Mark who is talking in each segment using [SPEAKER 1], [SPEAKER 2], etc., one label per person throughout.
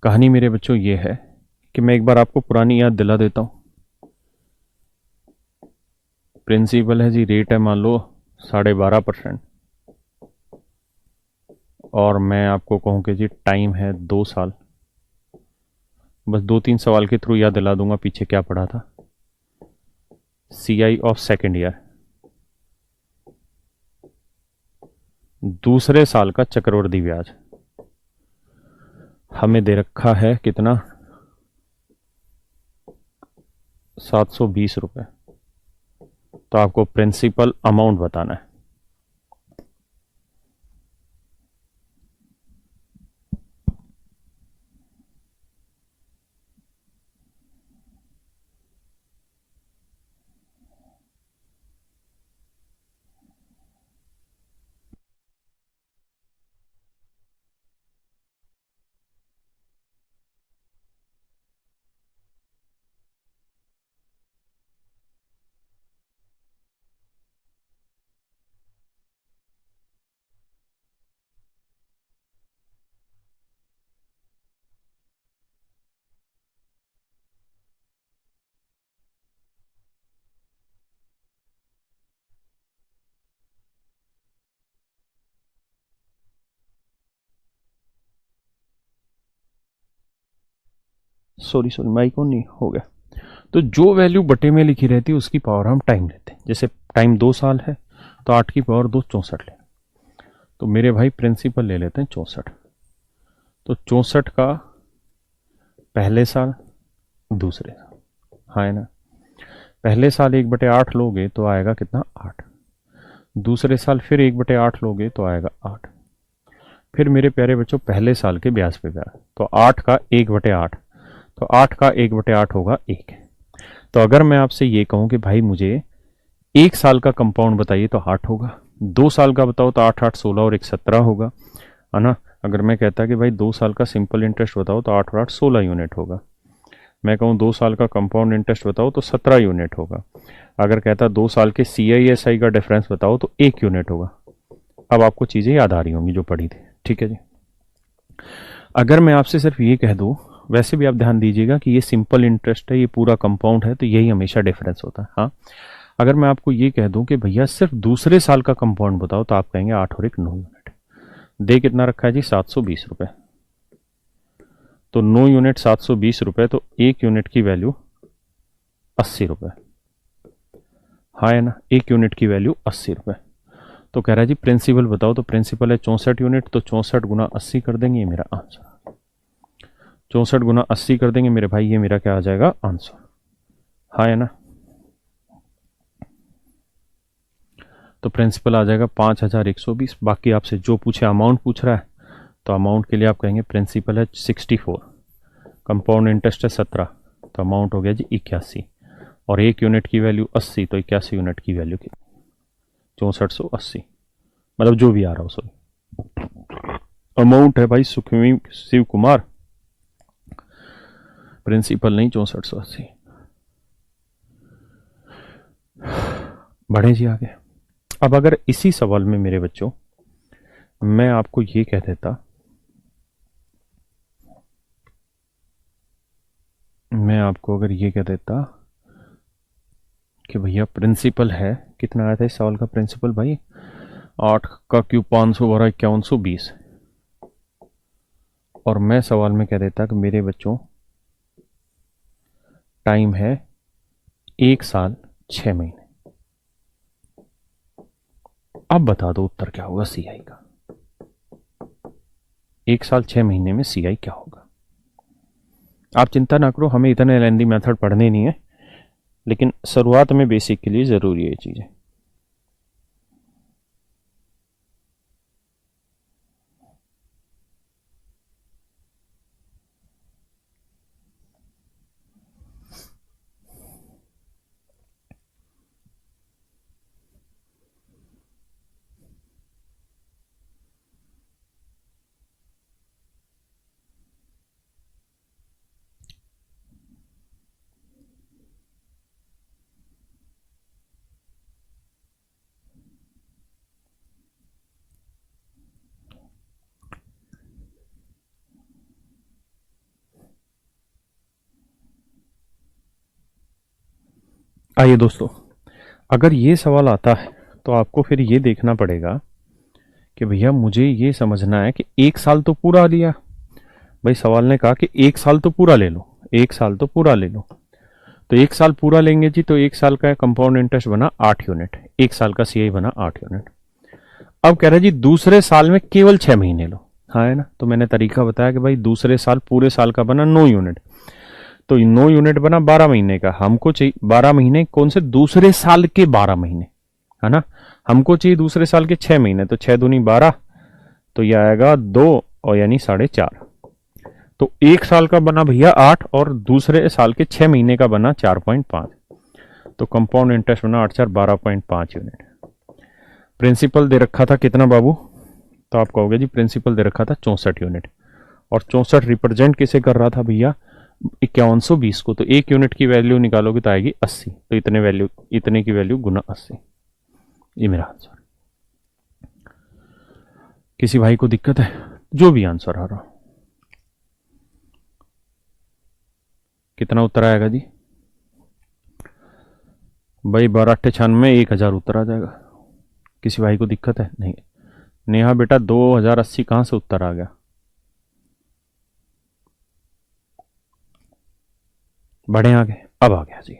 [SPEAKER 1] कहानी मेरे बच्चों ये है कि मैं एक बार आपको पुरानी याद दिला देता हूँ। प्रिंसिपल है जी, रेट है मान लो 12.5%, और मैं आपको कहूँ कि जी टाइम है 2 साल। बस 2-3 सवाल के थ्रू याद दिला दूंगा पीछे क्या पढ़ा था। CI ऑफ सेकेंड ईयर, दूसरे साल का चक्रवृद्धि ब्याज हमें दे रखा है कितना, 720 रुपये। तो आपको प्रिंसिपल अमाउंट बताना है। सॉरी सॉरी, माइक ऑन नहीं हो गया। तो जो वैल्यू बटे में लिखी रहती है उसकी पावर हम टाइम लेते हैं। जैसे टाइम 2 साल है तो 8 की पावर 2 64 ले। तो मेरे भाई प्रिंसिपल ले लेते हैं 64। तो 64 का पहले साल, दूसरे साल, हाँ है ना। पहले साल 1/8 लोगे तो आएगा कितना, 8। दूसरे साल फिर 1/8 लोगे तो आएगा 8। फिर मेरे प्यारे बच्चों पहले साल के ब्याज पे ब्याज, तो 8 का 1/8, तो 8 का 1/8 होगा 1। तो अगर मैं आपसे ये कहूं कि भाई मुझे 1 साल का कंपाउंड बताइए तो 8 होगा। 2 साल का बताओ तो 8 8 16 और 1 17 होगा, है ना। अगर मैं कहता कि भाई 2 साल का सिंपल इंटरेस्ट बताओ तो 8 और 8 16 यूनिट होगा। मैं कहूँ 2 साल का कंपाउंड इंटरेस्ट बताओ तो 17 यूनिट होगा। अगर कहता 2 साल के CISI का डिफरेंस बताओ तो 1 यूनिट होगा। अब आपको चीज़ें याद आ रही होंगी जो पढ़ी थी, ठीक है जी। अगर मैं आपसे सिर्फ ये कह दूँ, वैसे भी आप ध्यान दीजिएगा कि ये सिंपल इंटरेस्ट है, ये पूरा कंपाउंड है, तो यही हमेशा डिफरेंस होता है। हाँ, अगर मैं आपको ये कह दूं कि भैया सिर्फ दूसरे साल का कंपाउंड बताओ तो आप कहेंगे 8 और 1 9 यूनिट। दे कितना रखा है जी, 720 रुपये। तो 9 यूनिट 720 रुपये, तो 1 यूनिट की वैल्यू 80 रुपये। हाँ है ना, 1 यूनिट की वैल्यू 80 रुपये। तो कह रहा है जी प्रिंसिपल बताओ, तो प्रिंसिपल है 64 यूनिट, तो 64 × 80 कर देंगे, ये मेरा आंसर। 64 × 80 कर देंगे मेरे भाई, ये मेरा क्या आ जाएगा, आंसर। हाँ है ना। तो प्रिंसिपल आ जाएगा 5120। बाकी आपसे जो पूछे अमाउंट पूछ रहा है, तो अमाउंट के लिए आप कहेंगे प्रिंसिपल है 64, कंपाउंड इंटरेस्ट है 17, तो अमाउंट हो गया जी 81, और 1 यूनिट की वैल्यू 80, तो 81 यूनिट की वैल्यू की 6480, मतलब जो भी आ रहा हो सॉरी। अमाउंट है भाई सुखवी शिव कुमार, प्रिंसिपल नहीं 6480। बढ़े जी आगे। अब अगर इसी सवाल में मेरे बच्चों मैं आपको ये कह देता, मैं आपको अगर ये कह देता कि भैया प्रिंसिपल है, कितना आया था इस सवाल का प्रिंसिपल भाई, 8 का क्यूब 500 बारह 5120, और मैं सवाल में कह देता कि मेरे बच्चों टाइम है 1 साल 6 महीने। अब बता दो उत्तर क्या होगा CI का। 1 साल 6 महीने में CI क्या होगा। आप चिंता ना करो, हमें इतने लेंदी मेथड पढ़ने नहीं है, लेकिन शुरुआत में बेसिक के लिए ज़रूरी है ये चीज़ें। आइए दोस्तों, अगर ये सवाल आता है तो आपको फिर ये देखना पड़ेगा कि भैया मुझे ये समझना है कि एक साल तो पूरा लिया। भाई सवाल ने कहा कि एक साल तो पूरा ले लो, एक साल तो पूरा ले लो। तो एक साल पूरा लेंगे जी, तो एक साल का कंपाउंड इंटरेस्ट बना 8 यूनिट, एक साल का सीआई बना 8 यूनिट। अब कह रहे जी दूसरे साल में केवल 6 महीने लो। हाँ है ना, तो मैंने तरीका बताया कि भाई दूसरे साल पूरे साल का बना 9 यूनिट, तो 9 यूनिट बना 12 महीने का। हमको चाहिए 12 महीने, कौन से? दूसरे साल के 12 महीने, है ना। हमको चाहिए दूसरे साल के 6 महीने, तो 6 दूनी 12, तो यह आएगा 2 और यानी 4.5। तो एक साल का बना भैया 8 और दूसरे साल के 6 महीने का बना 4.5। तो कंपाउंड इंटरेस्ट बना 8 4 12.5 यूनिट। प्रिंसिपल दे रखा था कितना बाबू? तो आप कहोगे जी प्रिंसिपल दे रखा था 64 यूनिट, और 64 रिप्रेजेंट किसे कर रहा था भैया? 5120 को। तो 1 यूनिट की वैल्यू निकालोगे तो आएगी 80, तो इतने की वैल्यू गुना 80। ये मेरा आंसर। किसी भाई को दिक्कत है? जो भी आंसर आ रहा, कितना उत्तर आएगा जी? भाई 12×8 = 1000 उत्तर आ जाएगा। किसी भाई को दिक्कत है? नहीं। नेहा बेटा 2080 कहां से उत्तर आ गया? बढ़े आगे, अब आ गया जी।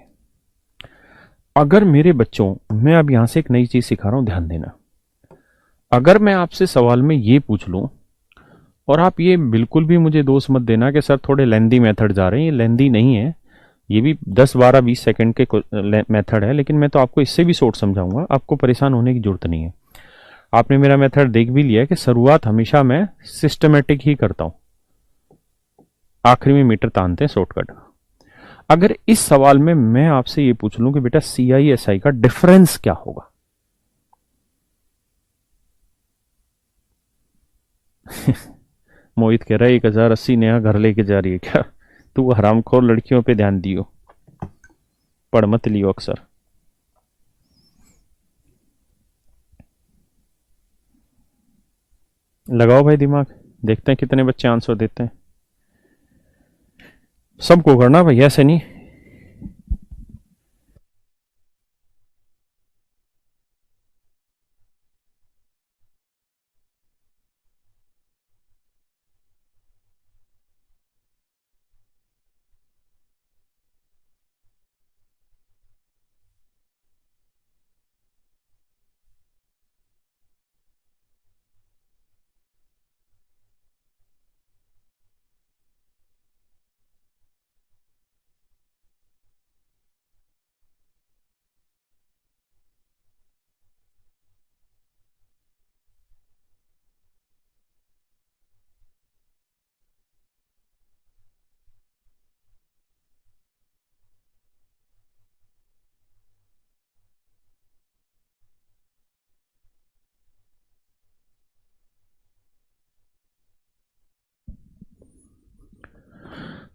[SPEAKER 1] अगर मेरे बच्चों, मैं अब यहां से एक नई चीज सिखा रहा हूं, ध्यान देना। अगर मैं आपसे सवाल में ये पूछ लूं, और आप ये बिल्कुल भी मुझे दोष मत देना कि सर थोड़े लेंदी मेथड जा रहे हैं, ये लेंदी नहीं है, ये भी 10 12 20 सेकंड के मेथड है, लेकिन मैं तो आपको इससे भी शॉर्ट समझाऊंगा, आपको परेशान होने की जरूरत नहीं है। आपने मेरा मेथड देख भी लिया कि शुरुआत हमेशा मैं सिस्टमेटिक ही करता हूं, आखिरी में मीटर तानते हैं शॉर्टकट। अगर इस सवाल में मैं आपसे ये पूछ लूं कि बेटा सीआईएसआई का डिफरेंस क्या होगा? मोहित कह रहा है 1080 नेहा घर लेके जा रही है क्या? तू हरामखोर लड़कियों पे ध्यान दियो, पढ़ मत लियो अक्सर। लगाओ भाई दिमाग, देखते हैं कितने बच्चे आंसर देते हैं। सबको करना भाई, ऐसे नहीं।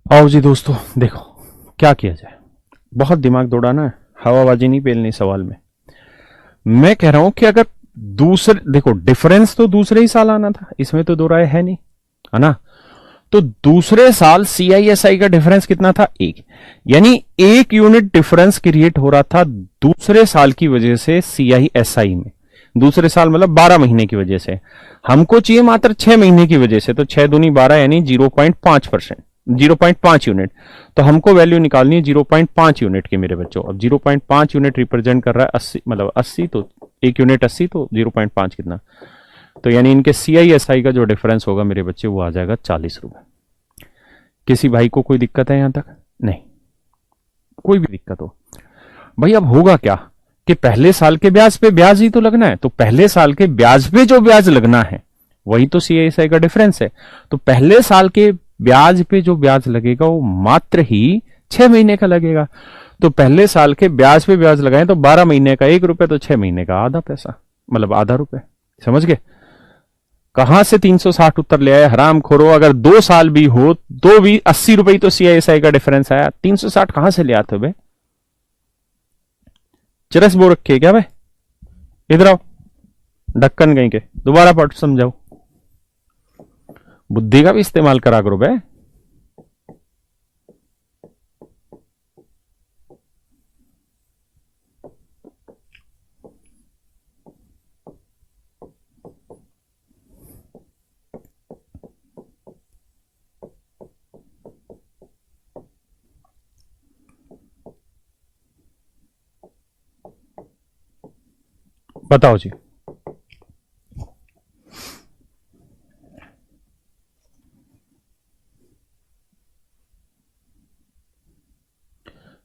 [SPEAKER 1] आओ जी दोस्तों, देखो क्या किया जाए। बहुत दिमाग दौड़ाना है, हवाबाजी नहीं पेलनी सवाल में। मैं कह रहा हूं कि अगर दूसरे, देखो डिफरेंस तो दूसरे ही साल आना था, इसमें तो दो राय है नहीं, है ना। तो दूसरे साल सीआईएसआई का डिफरेंस कितना था? 1, यानी 1 यूनिट डिफरेंस क्रिएट हो रहा था दूसरे साल की वजह से सीआईएसआई में। दूसरे साल मतलब 12 महीने की वजह से। हमको चाहिए मात्र 6 महीने की वजह से, तो 6 दूनी 12 यानी 0.5%, 0.5 यूनिट। तो हमको वैल्यू निकालनी है 0.5 यूनिट की मेरे बच्चों। अब 0.5 यूनिट रिप्रेजेंट कर रहा है 80, मतलब 80, तो 1 यूनिट 80, तो 0.5 कितना? तो यानी इनके सीआईएसआई का जो डिफरेंस होगा मेरे बच्चे, वो आ जाएगा 40 रुपए। किसी भाई को कोई दिक्कत है यहां तक? नहीं, कोई भी दिक्कत हो भाई। अब होगा क्या कि पहले साल के ब्याज पे ब्याज ही तो लगना है, तो पहले साल के ब्याज पे जो ब्याज लगना है वही तो सीआईएसआई का डिफरेंस है। तो पहले साल के ब्याज पे जो ब्याज लगेगा वो मात्र ही 6 महीने का लगेगा। तो पहले साल के ब्याज पे ब्याज लगाएं तो 12 महीने का 1 रुपए, तो 6 महीने का आधा पैसा, मतलब आधा रुपए। समझ गए? कहां से 360 उत्तर ले आए हराम खोरो? अगर 2 साल भी हो तो भी 80 रुपए तो सीआईएसआई का डिफरेंस आया, 360 कहां से ले आते हो बे? चरस बो रखे क्या भाई? इधर आओ, ढक्कन गई के दोबारा पढ़ समझाओ, बुद्धि का भी इस्तेमाल करा करो बे। बताओ जी।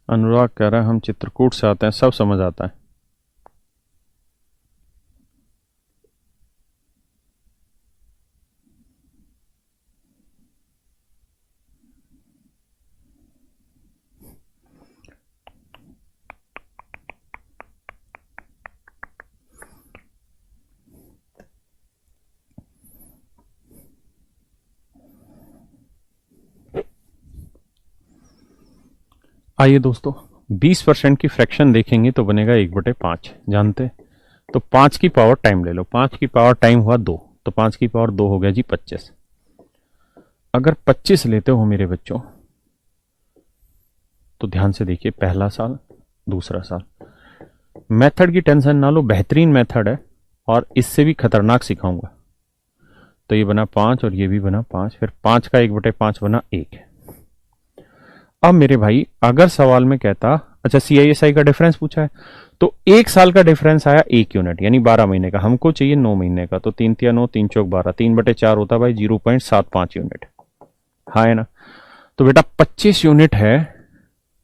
[SPEAKER 1] अनुराग कह रहा है हम चित्रकूट से आते हैं, सब समझ आता है। आइए दोस्तों, 20% की फ्रैक्शन देखेंगे तो बनेगा 1/5, जानते। तो 5 की पावर टाइम ले लो, 5 की पावर टाइम हुआ 2, तो 5 की पावर 2 हो गया जी 25। अगर 25 लेते हो मेरे बच्चों तो ध्यान से देखिए, पहला साल, दूसरा साल। मेथड की टेंशन ना लो, बेहतरीन मेथड है और इससे भी खतरनाक सिखाऊंगा। तो ये बना 5 और ये भी बना 5, फिर 5 का 1/5 बना 1। अब मेरे भाई अगर सवाल में कहता, अच्छा CISI का डिफरेंस पूछा है, तो 1 साल का डिफरेंस आया 1 यूनिट, यानी 12 महीने का, हमको चाहिए 9 महीने का। तो 3 तिया 9, 3 चौक 12, 3/4 होता भाई 0.75 यूनिट। हाँ है ना। तो बेटा 25 यूनिट है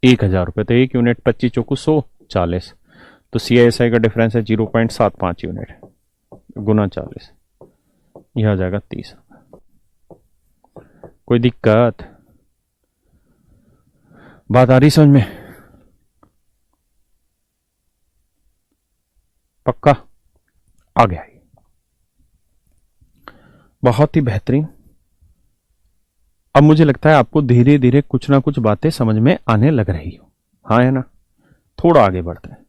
[SPEAKER 1] 1,000 रुपये, तो 1 यूनिट 25 चौकू 100, 40। तो CISI का डिफरेंस है 0.75 यूनिट गुना 40, यह आ जाएगा 30। कोई दिक्कत? बात आ रही समझ में? पक्का आ गया? बहुत ही बेहतरीन। अब मुझे लगता है आपको धीरे धीरे कुछ ना कुछ बातें समझ में आने लग रही हो, हाँ है ना। थोड़ा आगे बढ़ते हैं।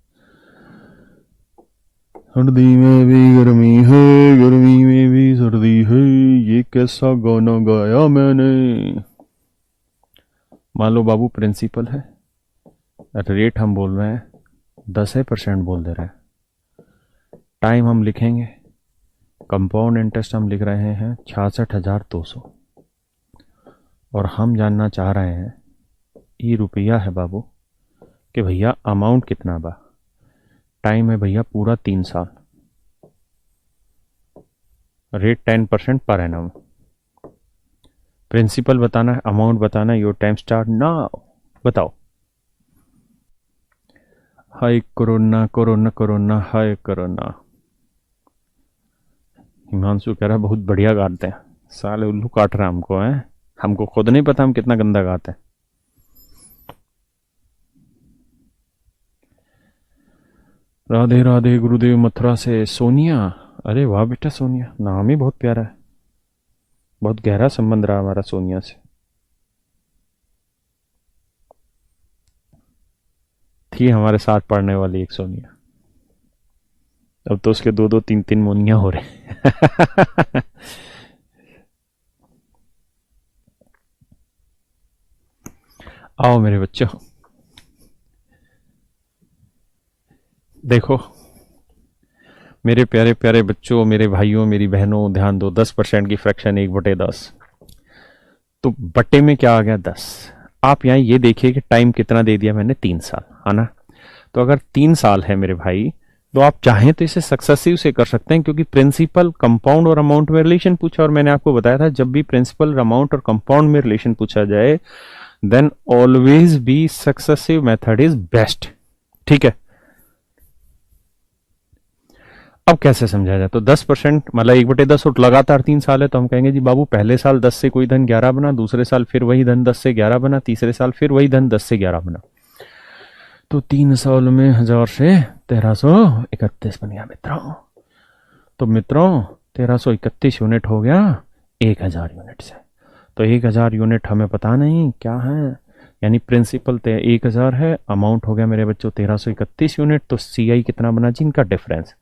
[SPEAKER 1] सर्दी में भी गर्मी है, गर्मी में भी सर्दी है, ये कैसा गाना गाया मैंने। मान लो बाबू प्रिंसिपल है, रेट हम बोल रहे हैं 10% बोल दे रहे हैं, टाइम हम लिखेंगे, कंपाउंड इंटरेस्ट हम लिख रहे हैं 66,200, और हम जानना चाह रहे हैं, ये रुपया है बाबू, कि भैया अमाउंट कितना बा। टाइम है भैया पूरा 3 साल, रेट 10% पर एनम। प्रिंसिपल बताना है, अमाउंट बताना है। Your time start now. बताओ। हाय कोरोना कोरोना कोरोना, हाय कोरोना। हिमांशु कह रहा है बहुत बढ़िया गाते हैं, साले उल्लू काट रहा हमको है, हमको खुद नहीं पता हम कितना गंदा गाते हैं। राधे राधे गुरुदेव मथुरा से सोनिया। अरे वाह बेटा सोनिया, नाम ही बहुत प्यारा है, बहुत गहरा संबंध रहा हमारा सोनिया से। थी हमारे साथ पढ़ने वाली एक सोनिया, अब तो उसके 2-2 3-3 मोनिया हो रहे। आओ मेरे बच्चों, देखो मेरे प्यारे प्यारे बच्चों, मेरे भाइयों, मेरी बहनों, ध्यान दो। 10% की फ्रैक्शन 1/10, तो बट्टे में क्या आ गया 10। आप यहाँ ये देखिए कि टाइम कितना दे दिया मैंने, 3 साल, है ना। तो अगर 3 साल है मेरे भाई, तो आप चाहें तो इसे सक्सेसिव से कर सकते हैं, क्योंकि प्रिंसिपल, कंपाउंड और अमाउंट में रिलेशन पूछा, और मैंने आपको बताया था जब भी प्रिंसिपल, अमाउंट और कंपाउंड में रिलेशन पूछा जाए, then always be successive method is best. ठीक है। अब कैसे समझा जाए? तो 10% मतलब 1/10 और लगातार 3 साल है, तो हम कहेंगे जी बाबू पहले साल 10 से कोई धन 11 बना, दूसरे साल फिर वही धन 10 से 11 बना, तीसरे साल फिर वही धन 10 से 11 बना। तो 3 साल में 1000 से 1331 बन गया मित्रों। तो मित्रों 1331 यूनिट हो गया 1000 यूनिट से। तो 1000 यूनिट हमें पता नहीं क्या है, यानी प्रिंसिपल 1000 है, अमाउंट हो गया मेरे बच्चों 1331 यूनिट। तो CI कितना बना जी इनका डिफरेंस,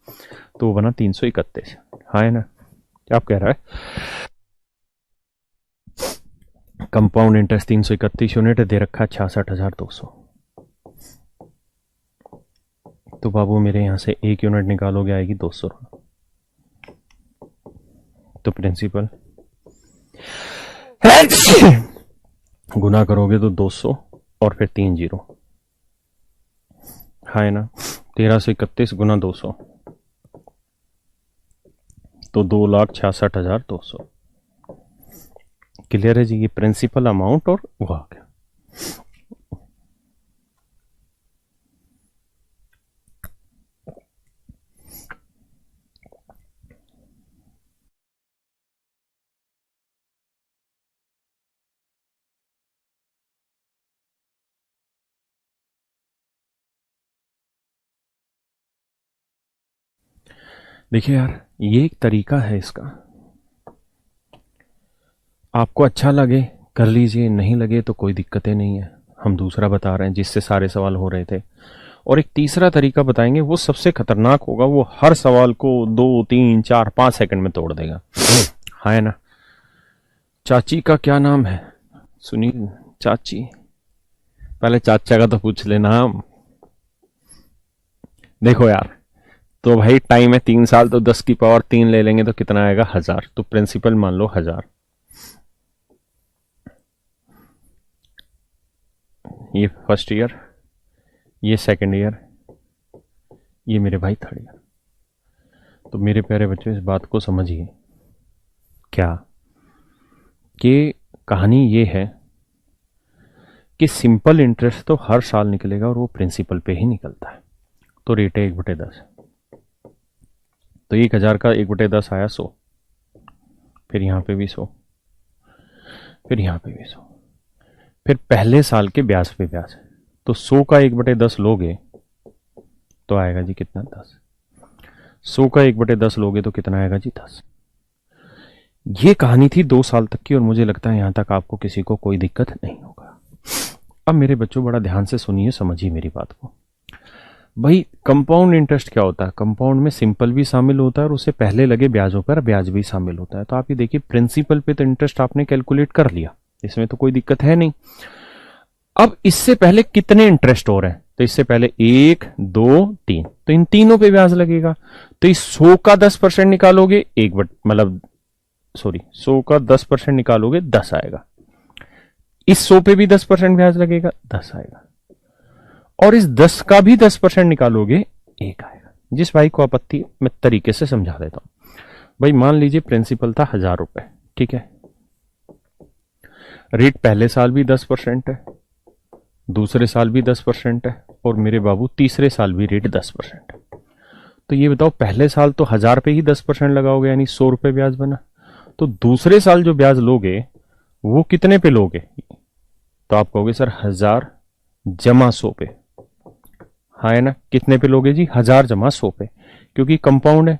[SPEAKER 1] तो वो बना 331। हाँ है ना। क्या आप कह रहा है? कंपाउंड इंटरेस्ट 331 यूनिट दे रखा है 66,200। तो बाबू मेरे यहां से 1 यूनिट निकालोगे आएगी 200। तो प्रिंसिपल गुना करोगे तो 200 और फिर 3 जीरो, हाँ है ना। 1331 गुना 200, तो 2,66,200। क्लियर है जी, ये प्रिंसिपल अमाउंट और वो आ गया। देखिए यार, ये एक तरीका है इसका, आपको अच्छा लगे कर लीजिए, नहीं लगे तो कोई दिक्कतें नहीं है। हम दूसरा बता रहे हैं जिससे सारे सवाल हो रहे थे। और एक तीसरा तरीका बताएंगे, वो सबसे खतरनाक होगा, वो हर सवाल को 2, 3, 4, 5 सेकंड में तोड़ देगा। है ना। चाची का क्या नाम है? सुनील। चाची, पहले चाचा का तो पूछ लेना हम। देखो यार, तो भाई टाइम है 3 साल, तो 10 की पावर 3 ले लेंगे तो कितना आएगा? 1000। तो प्रिंसिपल मान लो 1000। ये फर्स्ट ईयर, ये सेकंड ईयर, ये मेरे भाई थर्ड ईयर। तो मेरे प्यारे बच्चों, इस बात को समझिए क्या कि कहानी ये है कि सिंपल इंटरेस्ट तो हर साल निकलेगा और वो प्रिंसिपल पे ही निकलता है। तो रेट है 1/10। तो 1000 का 1/10 आया 100, फिर यहां पे भी 100, फिर यहां पे भी 100, फिर पहले साल के ब्याज पे ब्याज। तो 100 का 1/10 लोगे तो आएगा जी कितना? 10। 100 का 1/10 लोगे तो कितना आएगा जी? 10। ये कहानी थी 2 साल तक की, और मुझे लगता है यहां तक आपको किसी को कोई दिक्कत नहीं होगा। अब मेरे बच्चों बड़ा ध्यान से सुनिए, समझिए मेरी बात को। भाई कंपाउंड इंटरेस्ट क्या होता है? कंपाउंड में सिंपल भी शामिल होता है और उससे पहले लगे ब्याजों पर ब्याज भी शामिल होता है। तो आप ये देखिए, प्रिंसिपल पे तो इंटरेस्ट आपने कैलकुलेट कर लिया, इसमें तो कोई दिक्कत है नहीं। अब इससे पहले कितने इंटरेस्ट हो रहे हैं? तो इससे पहले 1, 2, 3, तो इन तीनों पे ब्याज लगेगा। तो इस 100 का 10% निकालोगे, मतलब सॉरी 100 का 10% निकालोगे 10 आएगा। इस 100 पे भी 10% ब्याज लगेगा, 10 आएगा। और इस 10 का भी 10% निकालोगे, 1 आएगा। जिस भाई को आपत्ति, मैं तरीके से समझा देता हूं। भाई मान लीजिए प्रिंसिपल था 1000 रुपए, ठीक है। रेट पहले साल भी 10% है, दूसरे साल भी 10% है, और मेरे बाबू तीसरे साल भी रेट 10% है। तो ये बताओ, पहले साल तो 1000 पे ही 10% लगाओगे, यानी 100 रुपए ब्याज बना। तो दूसरे साल जो ब्याज लोगे वो कितने पे लोगे? तो आप कहोगे सर 1000 जमा 100 पे। हाँ है ना, कितने पे लोगे जी? 1000 जमा 100 पे, क्योंकि कंपाउंड है।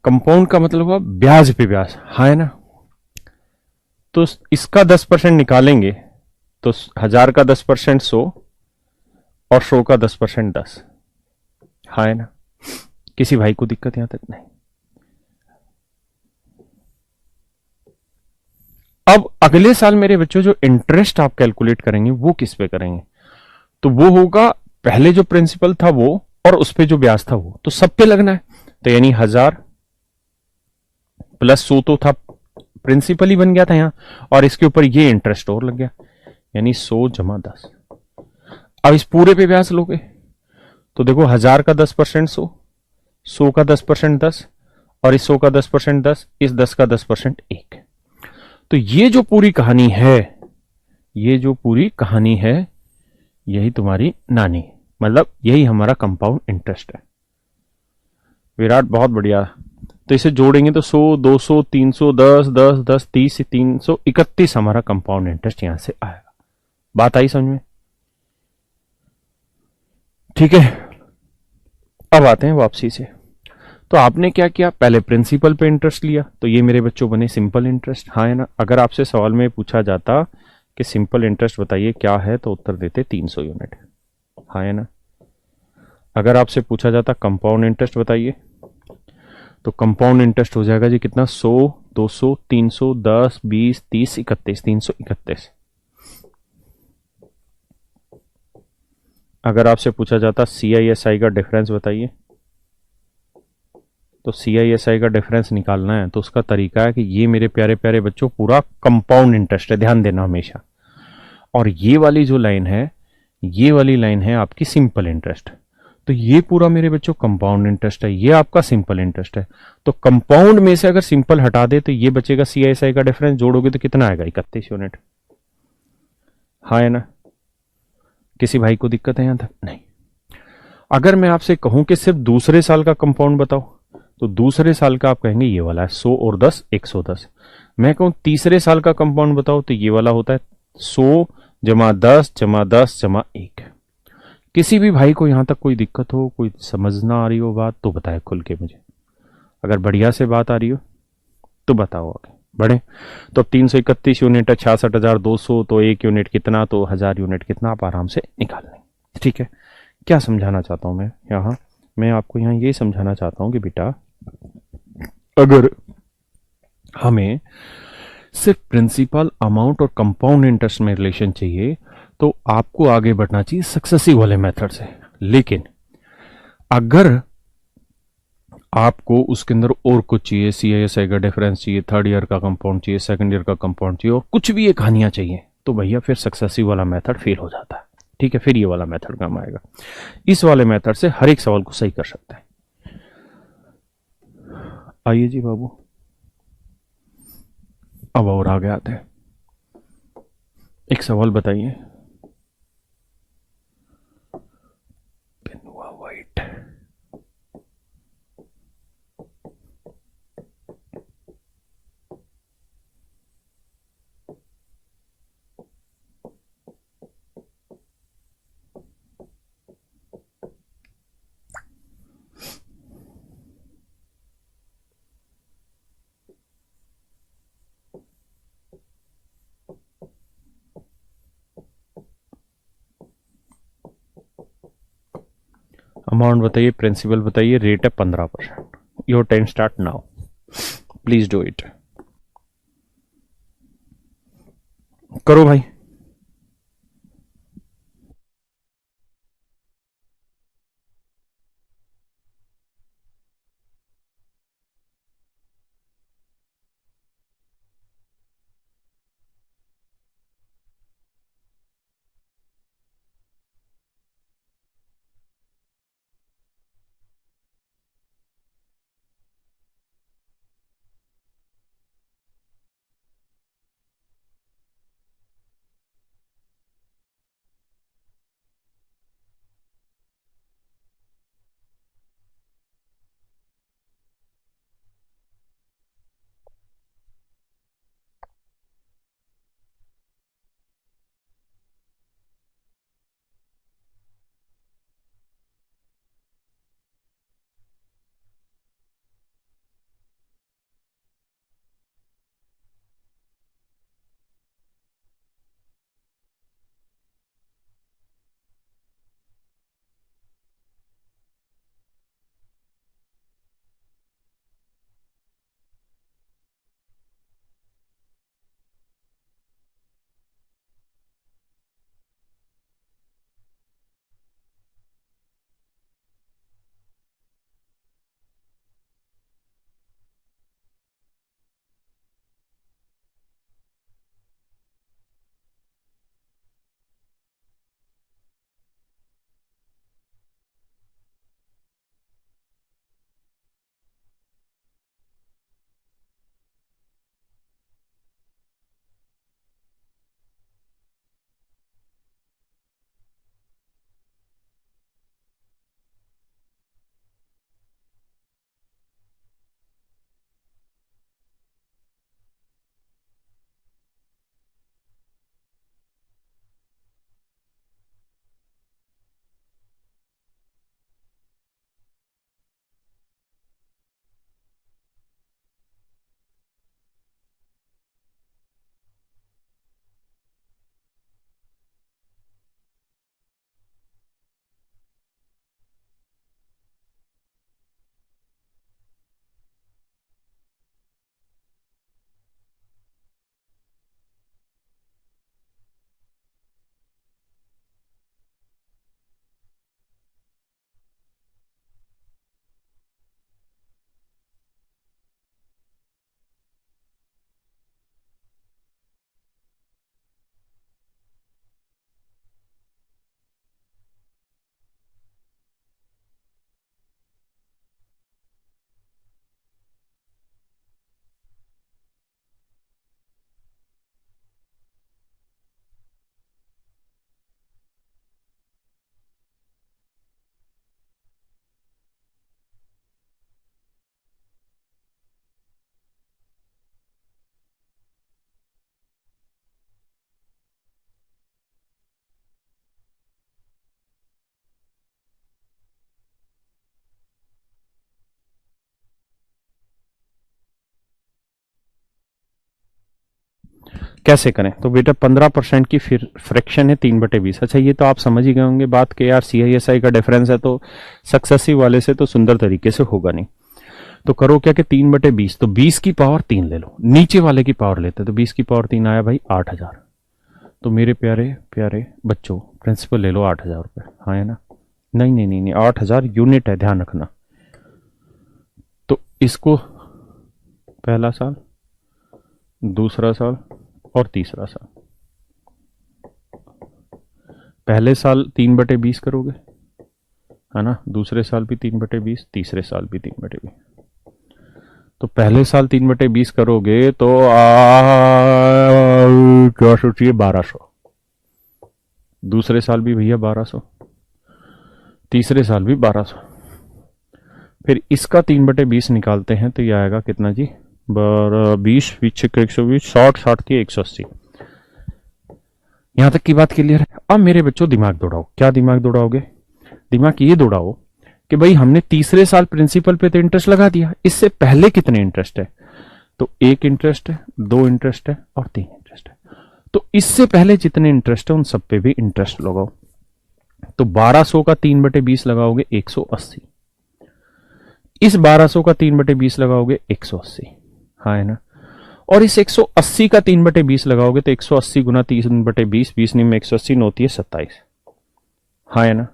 [SPEAKER 1] कंपाउंड का मतलब हुआ ब्याज पे ब्याज, हाँ है ना। तो इसका 10% निकालेंगे तो 1000 का 10% 100, और 100 का 10% 10। हाँ है ना। किसी भाई को दिक्कत यहां तक नहीं? अब अगले साल मेरे बच्चों जो इंटरेस्ट आप कैलकुलेट करेंगे वो किस पे करेंगे? तो वो होगा पहले जो प्रिंसिपल था वो, और उस पे जो ब्याज था वो, तो सब पे लगना है। तो यानी 1000 प्लस 100 तो था, प्रिंसिपल ही बन गया था यहां, और इसके ऊपर ये इंटरेस्ट और लग गया, यानी 100 जमा 10। अब इस पूरे पे ब्याज लोगे तो देखो 1000 का 10% 100, 100 का 10% 10, और इस 100 का 10% 10, इस 10 का 10% 1। तो ये जो पूरी कहानी है, ये जो पूरी कहानी है, यही तुम्हारी नानी, मतलब यही हमारा कंपाउंड इंटरेस्ट है। विराट बहुत बढ़िया। तो इसे जोड़ेंगे तो 100, 200, 300, 10, 10, 10, 30, 331 हमारा कंपाउंड इंटरेस्ट यहां से आएगा। बात आई समझ में? ठीक है, अब आते हैं वापसी से। तो आपने क्या किया? पहले प्रिंसिपल पे इंटरेस्ट लिया, तो ये मेरे बच्चों बने सिंपल इंटरेस्ट। हाँ है ना। अगर आपसे सवाल में पूछा जाता कि सिंपल इंटरेस्ट बताइए क्या है, तो उत्तर देते 300 यूनिट। हाँ है ना। अगर आपसे पूछा जाता कंपाउंड इंटरेस्ट बताइए, तो कंपाउंड इंटरेस्ट हो जाएगा जी कितना? 100, 200, 300, 10, 20, 30, 31, 331। अगर आपसे पूछा जाता CISI का डिफरेंस बताइए, तो CISI का डिफरेंस निकालना है तो उसका तरीका है कि ये मेरे प्यारे प्यारे बच्चों पूरा कंपाउंड इंटरेस्ट है, ध्यान देना हमेशा। और ये वाली जो लाइन है, ये वाली लाइन है आपकी सिंपल इंटरेस्ट। तो ये पूरा मेरे बच्चों कंपाउंड इंटरेस्ट है, ये आपका सिंपल इंटरेस्ट है। तो कंपाउंड में से अगर सिंपल हटा दे तो ये बचेगा, CISI का डिफरेंस जोड़ोगे तो कितना आएगा, 31 यूनिट। हाँ है ना? किसी भाई को दिक्कत है यहां तक? नहीं। अगर मैं आपसे कहूं कि सिर्फ दूसरे साल का कंपाउंड बताओ, तो दूसरे साल का आप कहेंगे ये वाला है 100 और 10 110। मैं कहूं तीसरे साल का कंपाउंड बताओ तो ये वाला होता है 100 जमा 10 जमा 10 जमा 1। किसी भी भाई को यहां तक कोई दिक्कत हो, कोई समझ ना आ रही हो बात, तो बताए खुल के मुझे। अगर बढ़िया से बात आ रही हो तो बताओ आगे बढ़े। तो अब 331 यूनिट है, 66,200, तो 1 यूनिट कितना, तो 1000 यूनिट कितना, आप आराम से निकाल लेंगे। ठीक है। क्या समझाना चाहता हूं मैं यहाँ? मैं आपको यहाँ ये समझाना चाहता हूं कि बेटा, अगर हमें सिर्फ प्रिंसिपल अमाउंट और कंपाउंड इंटरेस्ट में रिलेशन चाहिए तो आपको आगे बढ़ना चाहिए सक्सेसिव वाले मेथड से। लेकिन अगर आपको उसके अंदर और कुछ चाहिए, CISI का डिफरेंस चाहिए, थर्ड ईयर का कंपाउंड चाहिए, सेकंड ईयर का कंपाउंड चाहिए, और कुछ भी ये कहानियां चाहिए, तो भैया फिर सक्सेसिव वाला मेथड फेल हो जाता है। ठीक है, फिर ये वाला मेथड काम आएगा। इस वाले मेथड से हर एक सवाल को सही कर सकते हैं। आइए जी बाबू, अब और आगे आते हैं। एक सवाल बताइए। पेन हुआ वाइट। अमाउंट बताइए, प्रिंसिपल बताइए, रेट है 15%। Your time start now, please do it. करो भाई। कैसे करें? तो बेटा 15% की फिर फ्रैक्शन है 3/20। अच्छा ये तो आप समझ ही गए होंगे बात के यार CISI का डिफरेंस है तो सक्सेसिव वाले से तो सुंदर तरीके से होगा नहीं। तो करो क्या कि 3/20, तो 20 की पावर 3 ले लो, नीचे वाले की पावर लेते, तो 20 की पावर 3 आया भाई 8,000। तो मेरे प्यारे प्यारे बच्चों प्रिंसिपल ले लो 8,000 रुपये, हाँ है ना? नहीं नहीं नहीं नहीं, 8,000 यूनिट है, ध्यान रखना। तो इसको पहला साल, दूसरा साल और तीसरा साल, पहले साल 3/20 करोगे है ना, दूसरे साल भी 3/20, तीसरे साल भी 3/20। तो पहले साल 3/20 करोगे तो क्या सोचिए 1200, दूसरे साल भी भैया 1200, तीसरे साल भी 1200। फिर इसका 3/20 निकालते हैं तो ये आएगा कितना जी? 20, 120, 60, 60 की 180। यहां तक की बात क्लियर है? अब मेरे बच्चों दिमाग दौड़ाओ। क्या दिमाग दौड़ाओगे? दिमाग ये दौड़ाओ कि भाई हमने तीसरे साल प्रिंसिपल पे तो इंटरेस्ट लगा दिया, इससे पहले कितने इंटरेस्ट है? तो 1 इंटरेस्ट है, 2 इंटरेस्ट है और 3 इंटरेस्ट है। तो इससे पहले जितने इंटरेस्ट है उन सब पे भी इंटरेस्ट लगाओ। तो 1200 का 3/20 लगाओगे 180, इस 1200 का 3/20 लगाओगे 180, हाँ है ना? और इस 180 का 3/20 लगाओगे तो 180 गुना 3/20, 20 में 180 होती है 27, हाँ है ना?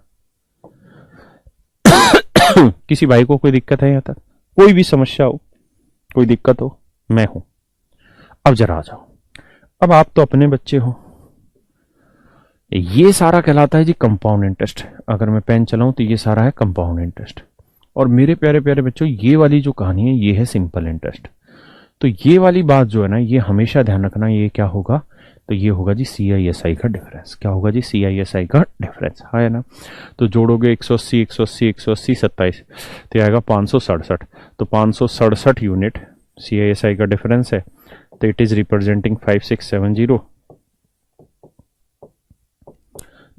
[SPEAKER 1] किसी भाई को कोई दिक्कत है यहां तक? कोई भी समस्या हो, कोई दिक्कत हो, मैं हूं। अब जरा आ जाओ। अब आप तो अपने बच्चे हो, ये सारा कहलाता है जी कंपाउंड इंटरेस्ट। अगर मैं पेन चलाऊं तो ये सारा है कंपाउंड इंटरेस्ट। और मेरे प्यारे प्यारे बच्चों ये वाली जो कहानी है ये है सिंपल इंटरेस्ट। तो ये वाली बात जो है ना, ये हमेशा ध्यान रखना, ये क्या होगा? तो ये होगा जी CISI का डिफरेंस। क्या होगा जी? CISI का डिफरेंस, हाँ है ना? तो जोड़ोगे 180, 180, 180, 27, तो आएगा 567। तो 567 यूनिट CISI का डिफरेंस है। तो इट इज रिप्रेजेंटिंग 5670।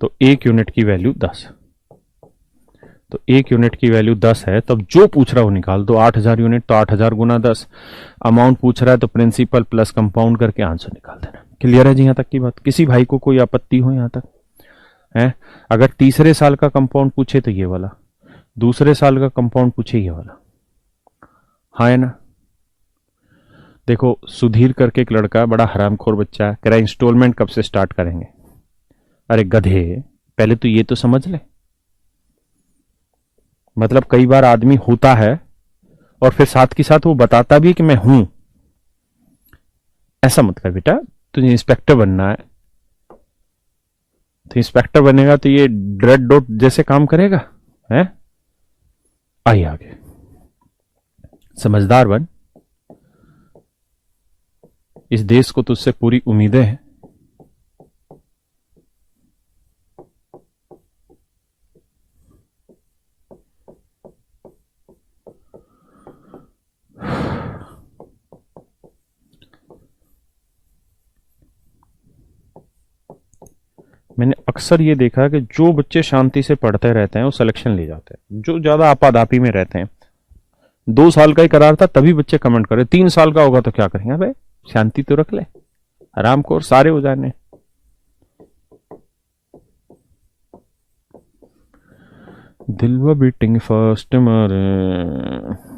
[SPEAKER 1] तो एक यूनिट की वैल्यू 10। तो एक यूनिट की वैल्यू 10 है, तब जो पूछ रहा हो निकाल दो। 8,000 यूनिट तो 8,000 गुना 10। अमाउंट पूछ रहा है तो प्रिंसिपल प्लस कंपाउंड करके आंसर निकाल देना। क्लियर है जी यहां तक की बात? किसी भाई को कोई आपत्ति हो यहां तक है? अगर तीसरे साल का कंपाउंड पूछे तो ये वाला, दूसरे साल का कंपाउंड पूछे ये वाला, हाँ है ना? देखो सुधीर करके एक लड़का बड़ा हरामखोर बच्चा है, कह रहा इंस्टॉलमेंट कब से स्टार्ट करेंगे। अरे गधे, पहले तो ये तो समझ ले। मतलब कई बार आदमी होता है और फिर साथ के साथ वो बताता भी है कि मैं हूं। ऐसा मत कर बेटा, तुझे इंस्पेक्टर बनना है तो इंस्पेक्टर बनेगा तो ये रेड डॉट जैसे काम करेगा है? आइए आगे, समझदार बन, इस देश को तुझसे पूरी उम्मीदें हैं। मैंने अक्सर ये देखा कि जो बच्चे शांति से पढ़ते रहते हैं वो सिलेक्शन ले जाते हैं, जो ज्यादा आपाधापी में रहते हैं। 2 साल का ही करार था तभी बच्चे कमेंट करे, 3 साल का होगा तो क्या करेंगे? भाई शांति तो रख ले, आराम को, और सारे हो जाने। दिलवा बीटिंग फास्ट मारे।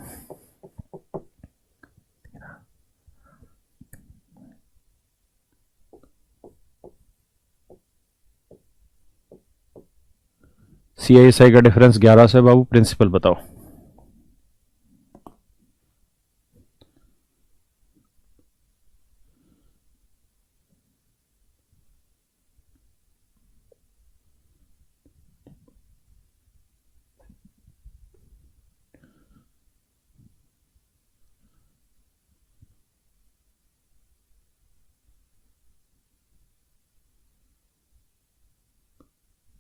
[SPEAKER 1] CISI का डिफरेंस 11 से बाबू, प्रिंसिपल बताओ।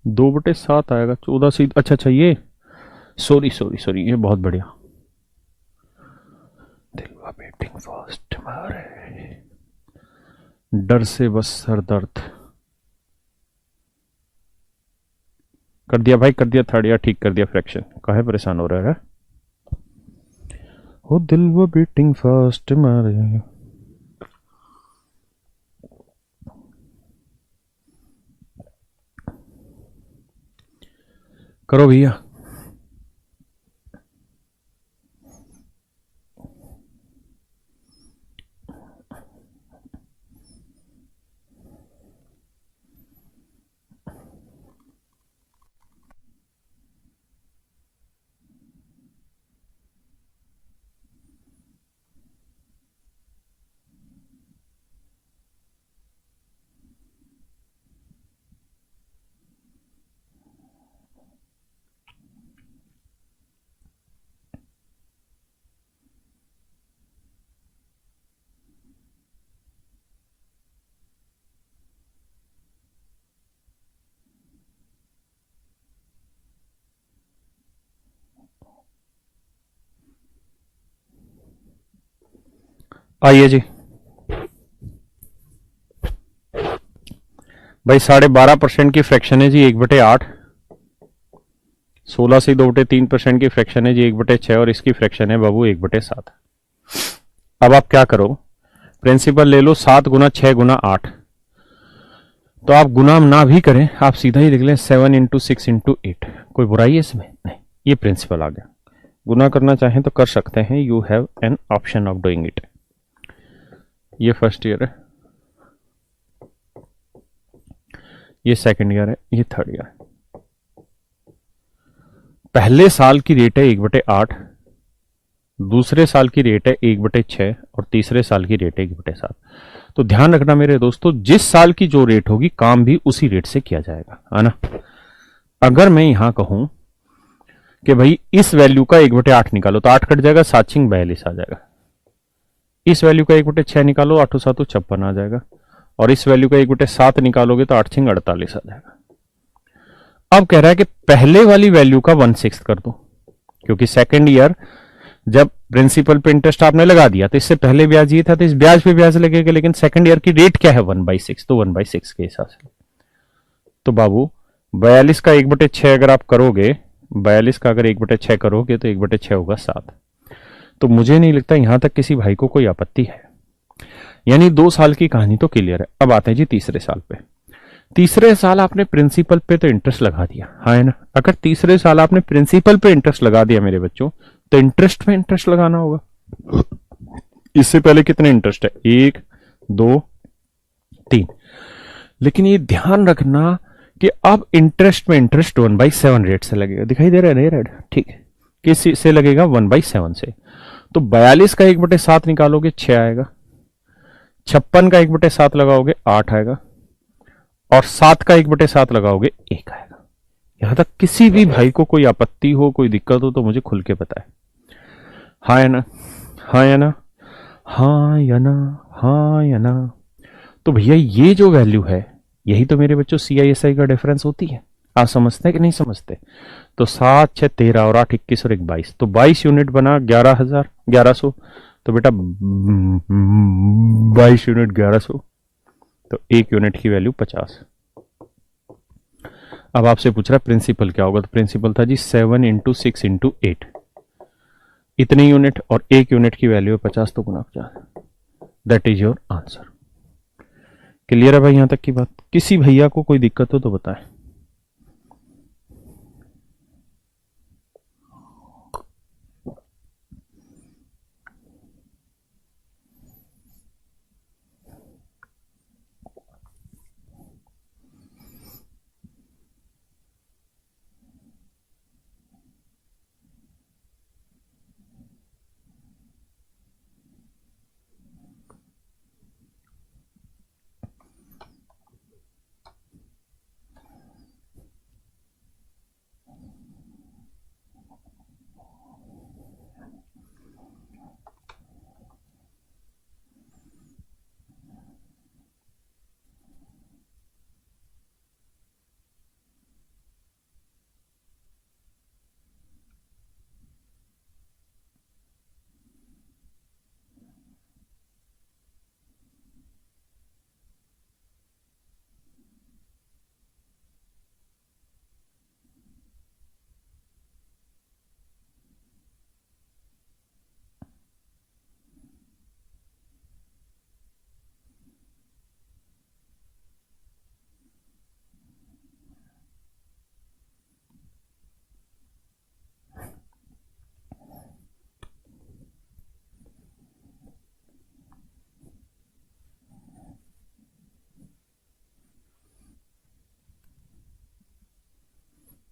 [SPEAKER 1] दो बटे सात आएगा, 14 से। अच्छा अच्छा, ये सॉरी सॉरी सॉरी, ये बहुत बढ़िया। दिलवा बीटिंग फास्ट मारे, डर से बस सर दर्द। कर दिया भाई, कर दिया, थर्ड ईयर ठीक कर दिया फ्रैक्शन। काहे परेशान हो रहा है? वो दिल वो बीटिंग फास्ट मारे। करो भैया। आइए जी भाई, 12.5% की फ्रैक्शन है जी 1/8। 16 से 2/3% की फ्रैक्शन है जी 1/6, और इसकी फ्रैक्शन है बाबू 1/7। अब आप क्या करो, प्रिंसिपल ले लो 7 × 6 × 8। तो आप गुना ना भी करें, आप सीधा ही लिख लें 7 × 6 × 8। कोई बुराई है इसमें? नहीं, ये प्रिंसिपल आ गया। गुना करना चाहें तो कर सकते हैं, you have an option of doing it. ये फर्स्ट ईयर है, ये सेकंड ईयर है, ये थर्ड ईयर है। पहले साल की रेट है 1/8, दूसरे साल की रेट है 1/6, और तीसरे साल की रेट है 1/7। तो ध्यान रखना मेरे दोस्तों, जिस साल की जो रेट होगी काम भी उसी रेट से किया जाएगा, है ना। अगर मैं यहां कहूं कि भाई इस वैल्यू का 1/8 निकालो, तो 8 कट जाएगा, 7×6 = 42 आ जाएगा। इस वैल्यू का 1/6 निकालो, 8×7 = 56 आ जाएगा। और इस वैल्यू का 1/7 निकालोगे तो 8×6 = 48 आ जाएगा। अब कह रहा है कि पहले वाली वैल्यू का 1/6 कर दो, क्योंकि सेकेंड ईयर जब प्रिंसिपल पे इंटरेस्ट आपने लगा दिया तो इससे पहले ब्याज ये था, तो इस ब्याज पे ब्याज लगेगा, लेकिन सेकंड ईयर की रेट क्या है 1/6, तो 1/6 के हिसाब से। तो बाबू 42 का 1/6 अगर आप करोगे, 42 का अगर 1/6 करोगे तो 1/6 होगा 7। तो मुझे नहीं लगता यहां तक किसी भाई को कोई आपत्ति है। यानी 2 साल की कहानी तो क्लियर है। अब आते हैं जी तीसरे साल पे। तीसरे साल आपने प्रिंसिपल पे तो इंटरेस्ट लगा दिया, हाँ है ना। अगर तीसरे साल आपने प्रिंसिपल पे इंटरेस्ट लगा दिया मेरे बच्चों, तो इंटरेस्ट पे इंटरेस्ट लगाना होगा। इससे पहले कितने इंटरेस्ट है? 1, 2, 3। लेकिन ये ध्यान रखना कि अब इंटरेस्ट में इंटरेस्ट 1/7 रेट से लगेगा। दिखाई दे रहा है नहीं रेड? ठीक है, किस से लगेगा? 1/7 से। तो 42 का 1/7 निकालोगे 6 आएगा, 56 का 1/7 लगाओगे 8 आएगा, और 7 का 1/7 लगाओगे 1 आएगा। यहां तक किसी भी भाई को कोई आपत्ति हो, कोई दिक्कत हो तो मुझे खुल के बताए। हाँ या ना? हाँ या ना? हाँ या ना? हाँ या ना? तो भैया ये जो वैल्यू है, यही तो मेरे बच्चों CISI का डिफरेंस होती है। आप समझते हैं कि नहीं समझते? तो 7, 6, 13 और 8, 21 और 1, 22। तो 22 यूनिट बना 11,000, 1100। तो बेटा 22 यूनिट 1100, तो 1 यूनिट की वैल्यू 50। अब आपसे पूछ रहा है प्रिंसिपल क्या होगा, तो प्रिंसिपल था जी 7 × 6 × 8। इतने यूनिट और 1 यूनिट की वैल्यू है 50, तो गुना 50। That is your answer. Clear है भाई यहां तक की बात? किसी भैया को कोई दिक्कत हो तो बताएं।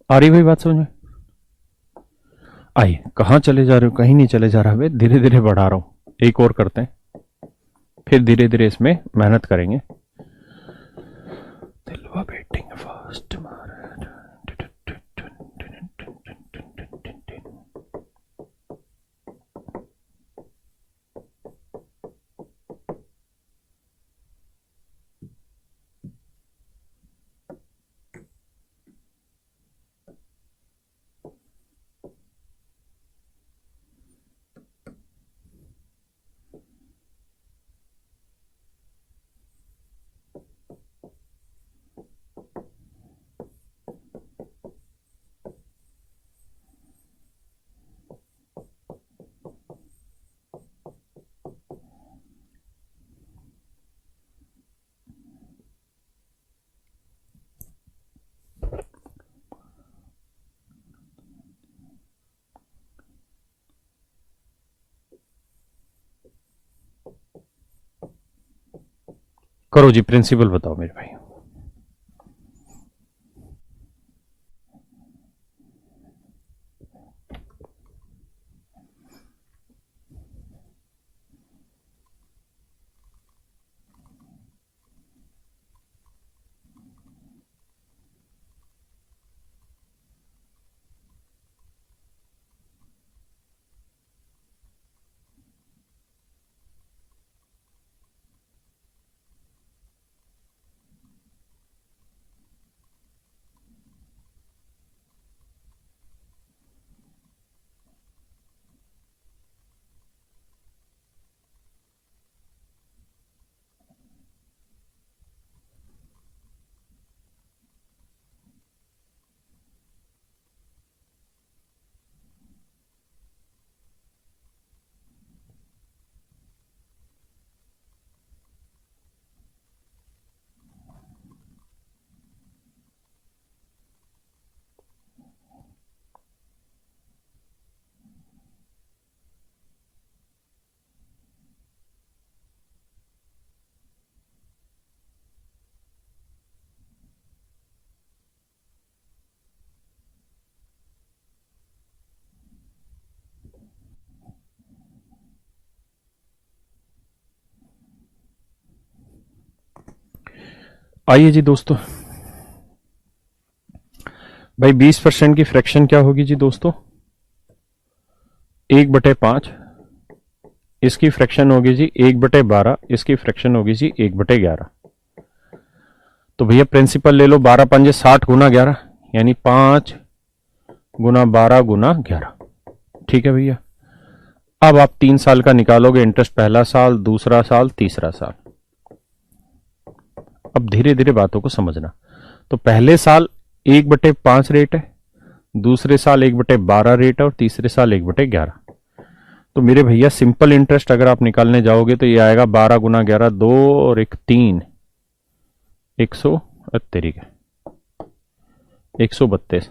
[SPEAKER 1] आ रही भाई बात समझ में? आइए, कहाँ चले जा रहे हो? कहीं नहीं चले जा रहा है, धीरे धीरे बढ़ा रहा हूं। एक और करते हैं, फिर धीरे धीरे इसमें मेहनत करेंगे। दिलवा बेटिंग फर्स्ट मार। करो जी, प्रिंसिपल बताओ मेरे भाई। आइए जी दोस्तों, भाई 20% की फ्रैक्शन क्या होगी जी दोस्तों? 1/5। इसकी फ्रैक्शन होगी जी 1/12। इसकी फ्रैक्शन होगी जी 1/11। तो भैया प्रिंसिपल ले लो, 12 पंजे 60 गुना 11, यानी 5 गुना 12 गुना 11। ठीक है भैया। अब आप 3 साल का निकालोगे इंटरेस्ट, पहला साल, दूसरा साल, तीसरा साल। अब धीरे धीरे बातों को समझना। तो पहले साल 1/5 रेट है, दूसरे साल 1/12 रेट है, और तीसरे साल 1/11। तो मेरे भैया सिंपल इंटरेस्ट अगर आप निकालने जाओगे तो ये आएगा 12 गुना 11, 2 और 1 3, 100 तरीके 132।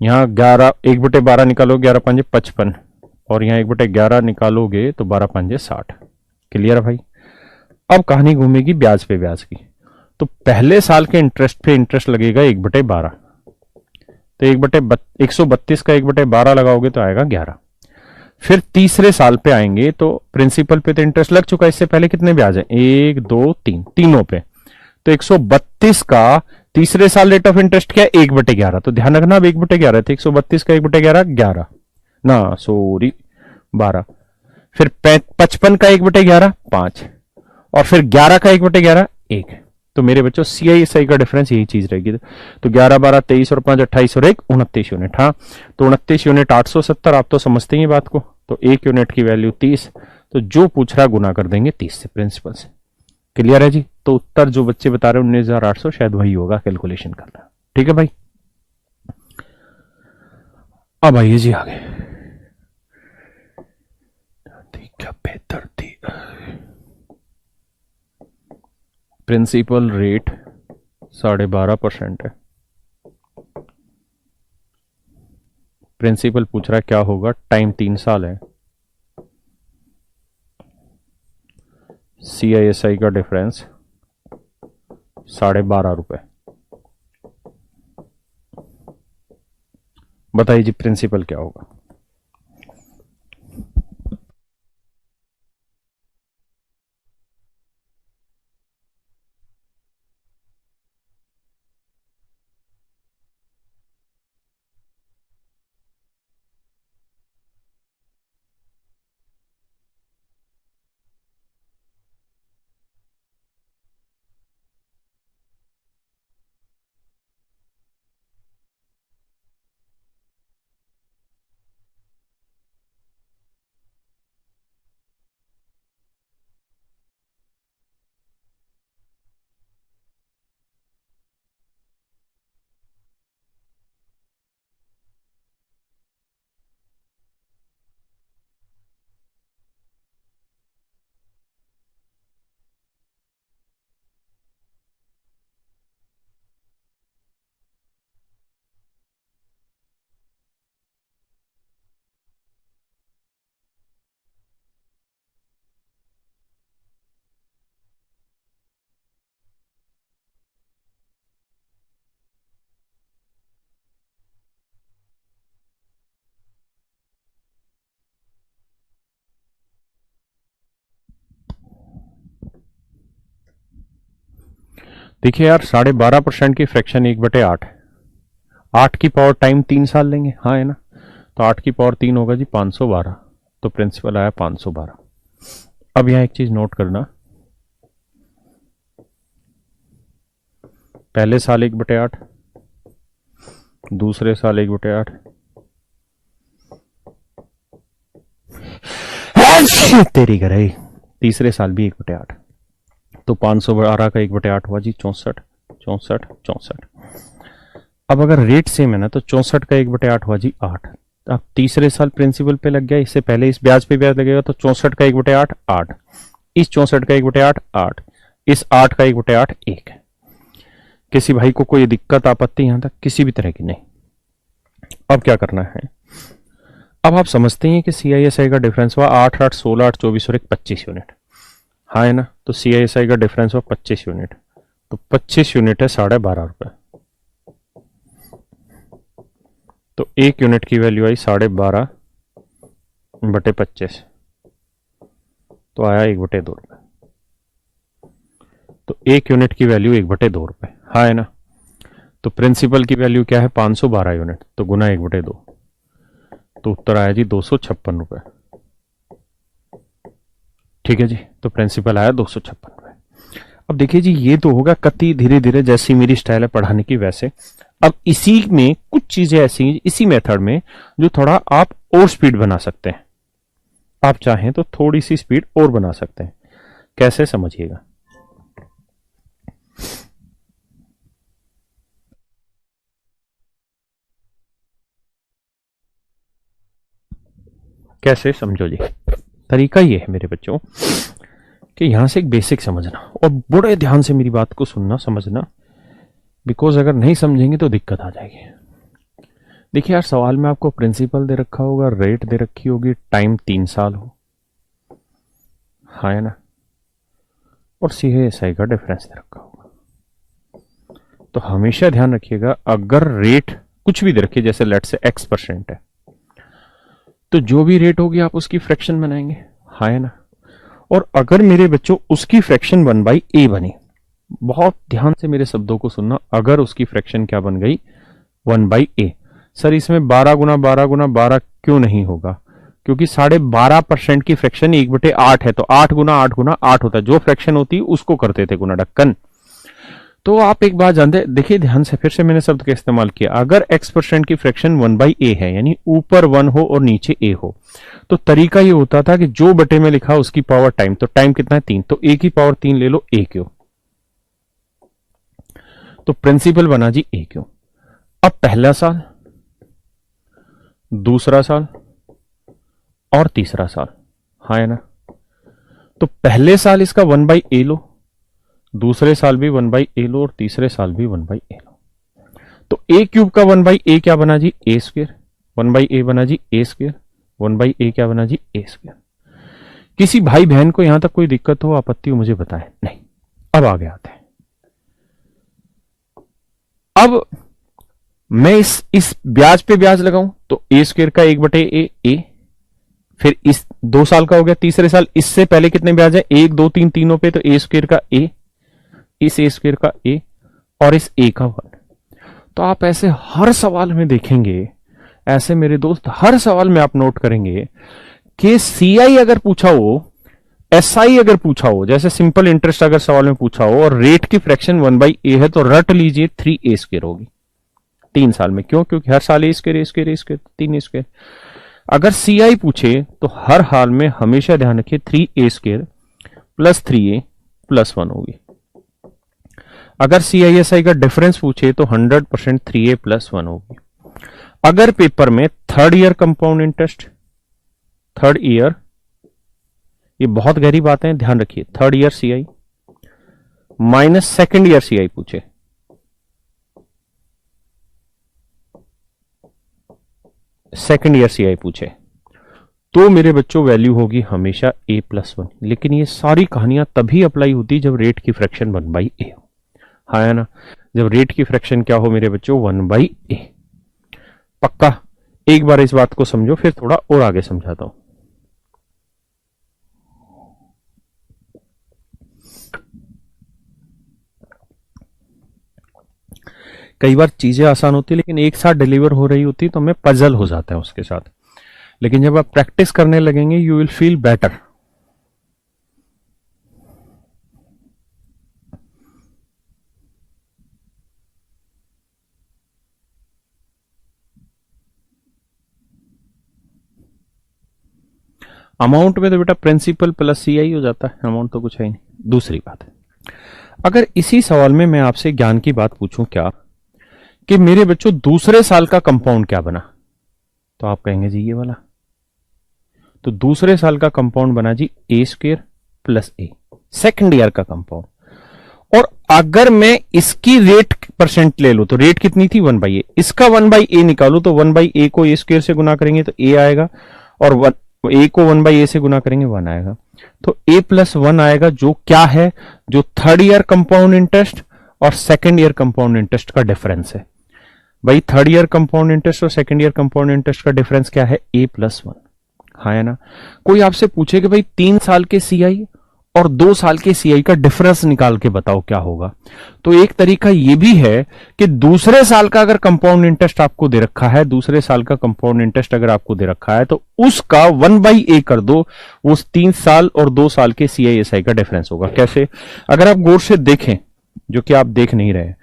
[SPEAKER 1] यहाँ 11 1/12 निकालोगे, 11 पंजे 55, और यहाँ 1/11 निकालोगे तो 12 पंजे 60। क्लियर है भाई? अब कहानी घूमेगी ब्याज पे ब्याज की। तो पहले साल के इंटरेस्ट पे इंटरेस्ट लगेगा 1/12। तो 132 का 1/12 लगाओगे तो आएगा 11। फिर तीसरे साल पे आएंगे तो प्रिंसिपल पे तो इंटरेस्ट लग चुका है, इससे पहले कितने ब्याज है? 1 2 3, तीनों पे। तो 132 का तीसरे साल रेट ऑफ इंटरेस्ट क्या है? 1/11। तो ध्यान रखना, अब 1/11 थे, 132 का 1/11 11 ना, सॉरी 12। फिर 55 का 1/11 5, और फिर 11 का 1/11 1। तो मेरे बच्चों CISI का डिफरेंस यही चीज रहेगी। तो 11 12 23 और 5 28 और 1 29 यूनिट। हाँ, तो 29 यूनिट 870। आप तो समझते ही बात को। तो 1 यूनिट की वैल्यू 30। तो जो पूछ रहा गुना कर देंगे 30 से प्रिंसिपल से। क्लियर है जी? तो उत्तर जो बच्चे बता रहे हैं 19,800, शायद वही होगा, कैलकुलेशन करना। ठीक है भाई? अब आइए जी आगे। क्या बेहतर थी। प्रिंसिपल रेट 12.5% है। प्रिंसिपल पूछ रहा है क्या होगा, टाइम 3 साल है। CISI का डिफरेंस 12.5 रुपए। बताइए जी प्रिंसिपल क्या होगा। देखिए यार 12.5% की फ्रैक्शन 1/8 है। 8 की पावर टाइम 3 साल लेंगे, हाँ है ना। तो 8 की पावर 3 होगा जी 512। तो प्रिंसिपल आया 512। अब यहां एक चीज नोट करना, पहले साल 1/8, दूसरे साल 1/8, तेरी गरई, तीसरे साल भी 1/8। तो 512 का 1/8 हुआ जी 64, 64, 64। अब अगर रेट सेम है ना तो 64 का 1/8 हुआ जी 8। अब तीसरे साल प्रिंसिपल पे लग गया, इससे पहले इस ब्याज पे ब्याज लगेगा, तो 64 का 1/8 8, इस 64 का 1/8 8, इस 8 का 1/8 1 है। किसी भाई को कोई दिक्कत आपत्ति यहां तक किसी भी तरह की नहीं। अब क्या करना है, अब आप समझते हैं कि CISI का डिफरेंस हुआ 8 8 16 8 24 और 25 यूनिट, हाँ है ना। तो CISI का डिफरेंस हुआ 25 यूनिट, तो 25 यूनिट है 12.5 रुपए। तो 1 यूनिट की वैल्यू आई 12.5/25, तो आया 1/2 रुपए। तो 1 यूनिट की वैल्यू 1/2 रुपए, हाँ है ना। तो प्रिंसिपल की वैल्यू क्या है 512 यूनिट, तो गुना 1/2, तो उत्तर आया जी 256 रुपए। ठीक है जी, तो प्रिंसिपल आया 256 रुपए। अब देखिए जी ये तो होगा कति धीरे धीरे, जैसी मेरी स्टाइल है पढ़ाने की वैसे। अब इसी में कुछ चीजें ऐसी इसी मेथड में जो थोड़ा आप और स्पीड बना सकते हैं, आप चाहें तो थोड़ी सी स्पीड और बना सकते हैं। कैसे, समझिएगा। कैसे समझो जी, तरीका ये है मेरे बच्चों कि यहां से एक बेसिक समझना और बड़े ध्यान से मेरी बात को सुनना समझना, बिकॉज अगर नहीं समझेंगे तो दिक्कत आ जाएगी। देखिए यार सवाल में आपको प्रिंसिपल दे रखा होगा, रेट दे रखी होगी, टाइम 3 साल हो, हाँ है ना, और CISI का डिफरेंस दे रखा होगा। तो हमेशा ध्यान रखिएगा, अगर रेट कुछ भी दे रखिए, जैसे लेट से X% है, तो जो भी रेट होगी आप उसकी फ्रैक्शन बनाएंगे, हाँ है ना। और अगर मेरे बच्चों उसकी फ्रैक्शन 1/A बनी, बहुत ध्यान से मेरे शब्दों को सुनना, अगर उसकी फ्रैक्शन क्या बन गई 1/A, सर इसमें 12 गुना 12 गुना 12 क्यों नहीं होगा, क्योंकि 12.5% की फ्रैक्शन 1/8 है, तो 8 गुना 8 गुना 8 होता है, जो फ्रैक्शन होती है उसको करते थे गुना ढक्कन। तो आप एक बात जानते, देखिए ध्यान से, फिर से मैंने शब्द का इस्तेमाल किया, अगर X% की फ्रैक्शन 1/A है, यानी ऊपर 1 हो और नीचे A हो, तो तरीका ये होता था कि जो बटे में लिखा उसकी पावर टाइम, तो टाइम कितना है 3, तो A की पावर 3 ले लो, A क्यों। तो प्रिंसिपल बना जी A क्यों। अब पहला साल, दूसरा साल और तीसरा साल, हाँ है ना। तो पहले साल इसका 1/A लो, दूसरे साल भी 1/A लो और तीसरे साल भी 1/A लो। तो A³ का 1/A क्या बना जी A², 1/A बना जी A², 1/A क्या बना जी A²। किसी भाई बहन को यहां तक कोई दिक्कत हो, आपत्ति हो, मुझे बताएं। नहीं। अब आगे आते हैं। अब मैं इस ब्याज पे ब्याज लगाऊं तो ए स्क्वायर का 1/ए, फिर इस 2 साल का हो गया, तीसरे साल इससे पहले कितने ब्याज है, 1 2 3 तीनों पे, तो ए स्क्वायर का ए, इस ए स्क्वायर का ए और इस ए का 1। तो आप ऐसे हर सवाल में देखेंगे, ऐसे मेरे दोस्त हर सवाल में आप नोट करेंगे कि सीआई अगर पूछा हो, एसआई अगर पूछा हो, जैसे सिंपल इंटरेस्ट अगर सवाल में पूछा हो और रेट की फ्रैक्शन 1/ए है, तो रट लीजिए 3a स्क्वायर होगी 3 साल में। क्यों? क्योंकि हर साल ए स्क्वायर 3 स्क्वायर। अगर सीआई पूछे तो हर हाल में हमेशा ध्यान रखिए 3a square plus 3a plus 1 होगी। अगर सीआईएसआई का डिफरेंस पूछे तो 100% 3a प्लस 1 होगी। अगर पेपर में third year compound interest, third year, ये बहुत गहरी बातें हैं, ध्यान रखिए, third year CI minus second year CI पूछे, सेकेंड ईयर सीआई पूछे, तो मेरे बच्चों वैल्यू होगी हमेशा a+1। लेकिन ये सारी कहानियां तभी अप्लाई होती जब रेट की फ्रैक्शन 1/a हो। हाँ है ना? जब रेट की फ्रैक्शन क्या हो मेरे बच्चों, 1/a। पक्का? एक बार इस बात को समझो, फिर थोड़ा और आगे समझाता हूं। कई बार चीजें आसान होती है लेकिन एक साथ डिलीवर हो रही होती है तो हमें पजल हो जाता है उसके साथ। लेकिन जब आप प्रैक्टिस करने लगेंगे you will feel better. Amount में तो बेटा प्रिंसिपल प्लस सीआई हो जाता है, अमाउंट तो कुछ है ही नहीं। दूसरी बात है, अगर इसी सवाल में मैं आपसे ज्ञान की बात पूछूं क्या कि मेरे बच्चों दूसरे साल का कंपाउंड क्या बना, तो आप कहेंगे जी ये वाला। तो दूसरे साल का कंपाउंड बना जी ए स्क्वायर प्लस ए, सेकेंड ईयर का कंपाउंड। और अगर मैं इसकी रेट परसेंट ले लूं तो रेट कितनी थी 1/a, इसका 1/a निकालू तो 1/a को ए स्क्वायर से गुना करेंगे तो a आएगा, और a को 1/a से गुना करेंगे 1 आएगा। तो a+1 आएगा, जो क्या है, जो थर्ड ईयर कंपाउंड इंटरेस्ट और सेकेंड ईयर कंपाउंड इंटरेस्ट का डिफरेंस है। भाई थर्ड ईयर कंपाउंड इंटरेस्ट और सेकेंड ईयर कंपाउंड इंटरेस्ट का डिफरेंस क्या है, a+1। हाँ है ना? कोई आपसे पूछे कि भाई 3 साल के सीआई और 2 साल के सीआई का डिफरेंस निकाल के बताओ क्या होगा, तो एक तरीका यह भी है कि दूसरे साल का अगर कंपाउंड इंटरेस्ट आपको दे रखा है, दूसरे साल का कंपाउंड इंटरेस्ट अगर आपको दे रखा है तो उसका 1/a कर दो, वो 3 साल और 2 साल के सीआईएसआई का डिफरेंस होगा। कैसे? अगर आप गौर से देखें, जो कि आप देख नहीं रहे,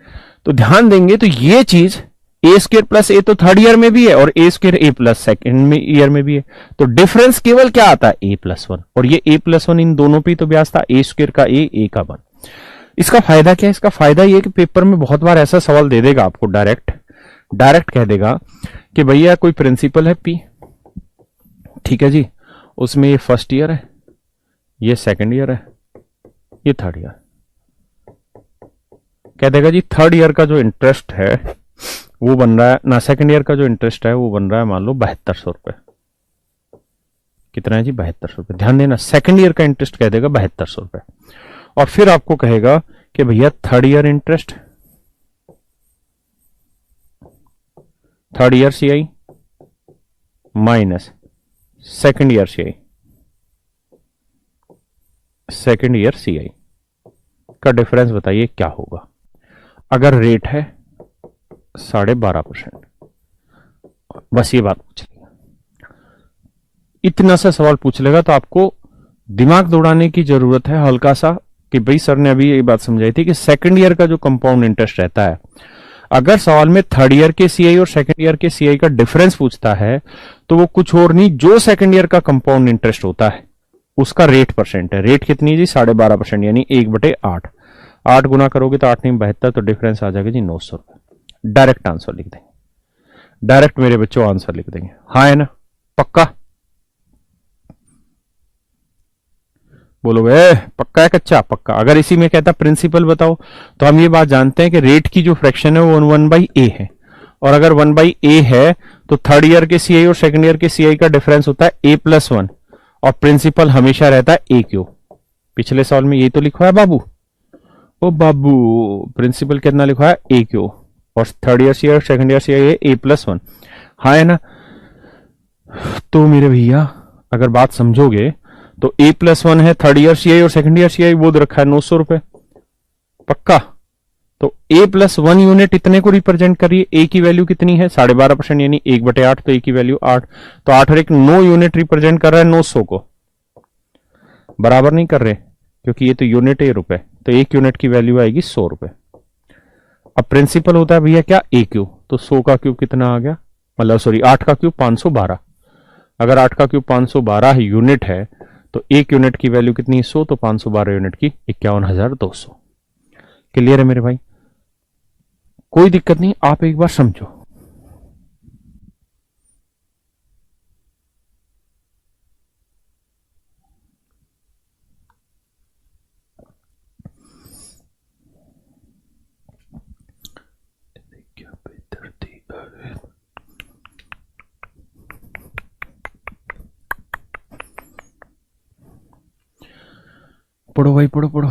[SPEAKER 1] तो ध्यान देंगे तो ये चीज ए स्क्वायर प्लस ए तो थर्ड ईयर में भी है और ए स्क्वायर ए प्लस सेकेंड ईयर में भी है, तो डिफरेंस केवल क्या आता है, a+1। और ये a+1 इन दोनों पे तो ब्याज था, ए स्क्वायर का ए का 1। इसका फायदा क्या है? इसका फायदा ये कि पेपर में बहुत बार ऐसा सवाल दे देगा आपको, डायरेक्ट कह देगा कि भैया कोई प्रिंसिपल है P, ठीक है जी, उसमें ये फर्स्ट ईयर है, ये सेकेंड ईयर है, ये थर्ड ईयर। कह देगा जी थर्ड ईयर का जो इंटरेस्ट है वो बन रहा है ना, सेकंड ईयर का जो इंटरेस्ट है वो बन रहा है मान लो 7200 रुपए। कितना है जी? 7200 रुपए। ध्यान देना, सेकंड ईयर का इंटरेस्ट कह देगा 7200 रुपए, और फिर आपको कहेगा कि भैया third year interest, third year CI minus second year CI, second year CI का डिफरेंस बताइए क्या होगा। अगर रेट है 12.5%, बस ये बात पूछ लेगा, इतना सा सवाल पूछ लेगा तो आपको दिमाग दौड़ाने की जरूरत है हल्का सा, कि भाई सर ने अभी ये बात समझाई थी कि सेकंड ईयर का जो कंपाउंड इंटरेस्ट रहता है, अगर सवाल में थर्ड ईयर के सीआई और सेकंड ईयर के सीआई का डिफरेंस पूछता है तो वो कुछ और नहीं, जो सेकंड ईयर का कंपाउंड इंटरेस्ट होता है उसका रेट परसेंट है। रेट कितनी है जी? 12.5%, यानी 1/8। 8 गुना करोगे तो 8 नहीं 72, तो डिफरेंस आ जाएगा जी 900 रुपए। डायरेक्ट आंसर लिख देंगे, डायरेक्ट मेरे बच्चों आंसर लिख देंगे। हाँ है ना? पक्का बोलोगे पक्का है कच्चा? पक्का। अगर इसी में कहता प्रिंसिपल बताओ, तो हम ये बात जानते हैं कि रेट की जो फ्रैक्शन है वो 1/a है, और अगर 1/a है तो थर्ड ईयर के सीआई और सेकंड ईयर के सीआई का डिफरेंस होता है a+1, और प्रिंसिपल हमेशा रहता है a3। पिछले साल में ये तो लिखा है बाबू, ओ बाबू, प्रिंसिपल कितना लिखा है a3, और थर्ड ईयर सी आई और सेकंड ईयर सी आई है A+1। हाँ है ना? तो मेरे भैया अगर बात समझोगे तो A+1 है, थर्ड ईयर सी आई और सेकंड ईयर सी आई बोध रखा है 900 रुपए पक्का। तो A+1 यूनिट इतने को रिप्रेजेंट करिए। ए की वैल्यू कितनी है? 12.5% यानी 1/8, तो ए की वैल्यू 8। तो 8 और 1 9 यूनिट रिप्रेजेंट कर रहा है 900 को। बराबर नहीं कर रहे क्योंकि ये तो यूनिट है रुपए, तो एक यूनिट की वैल्यू आएगी 100 रुपए। अब प्रिंसिपल होता है भैया क्या? ए क्यूब। तो 100 का क्यूब कितना आ गया, मतलब सॉरी 8 का क्यूब 512। अगर 8 का क्यूब 512 यूनिट है तो एक यूनिट की वैल्यू कितनी है? 100, तो 512 यूनिट की 51,200। क्लियर है मेरे भाई? कोई दिक्कत नहीं, आप एक बार समझो। पढ़ो भाई, पढ़ो पढ़ो।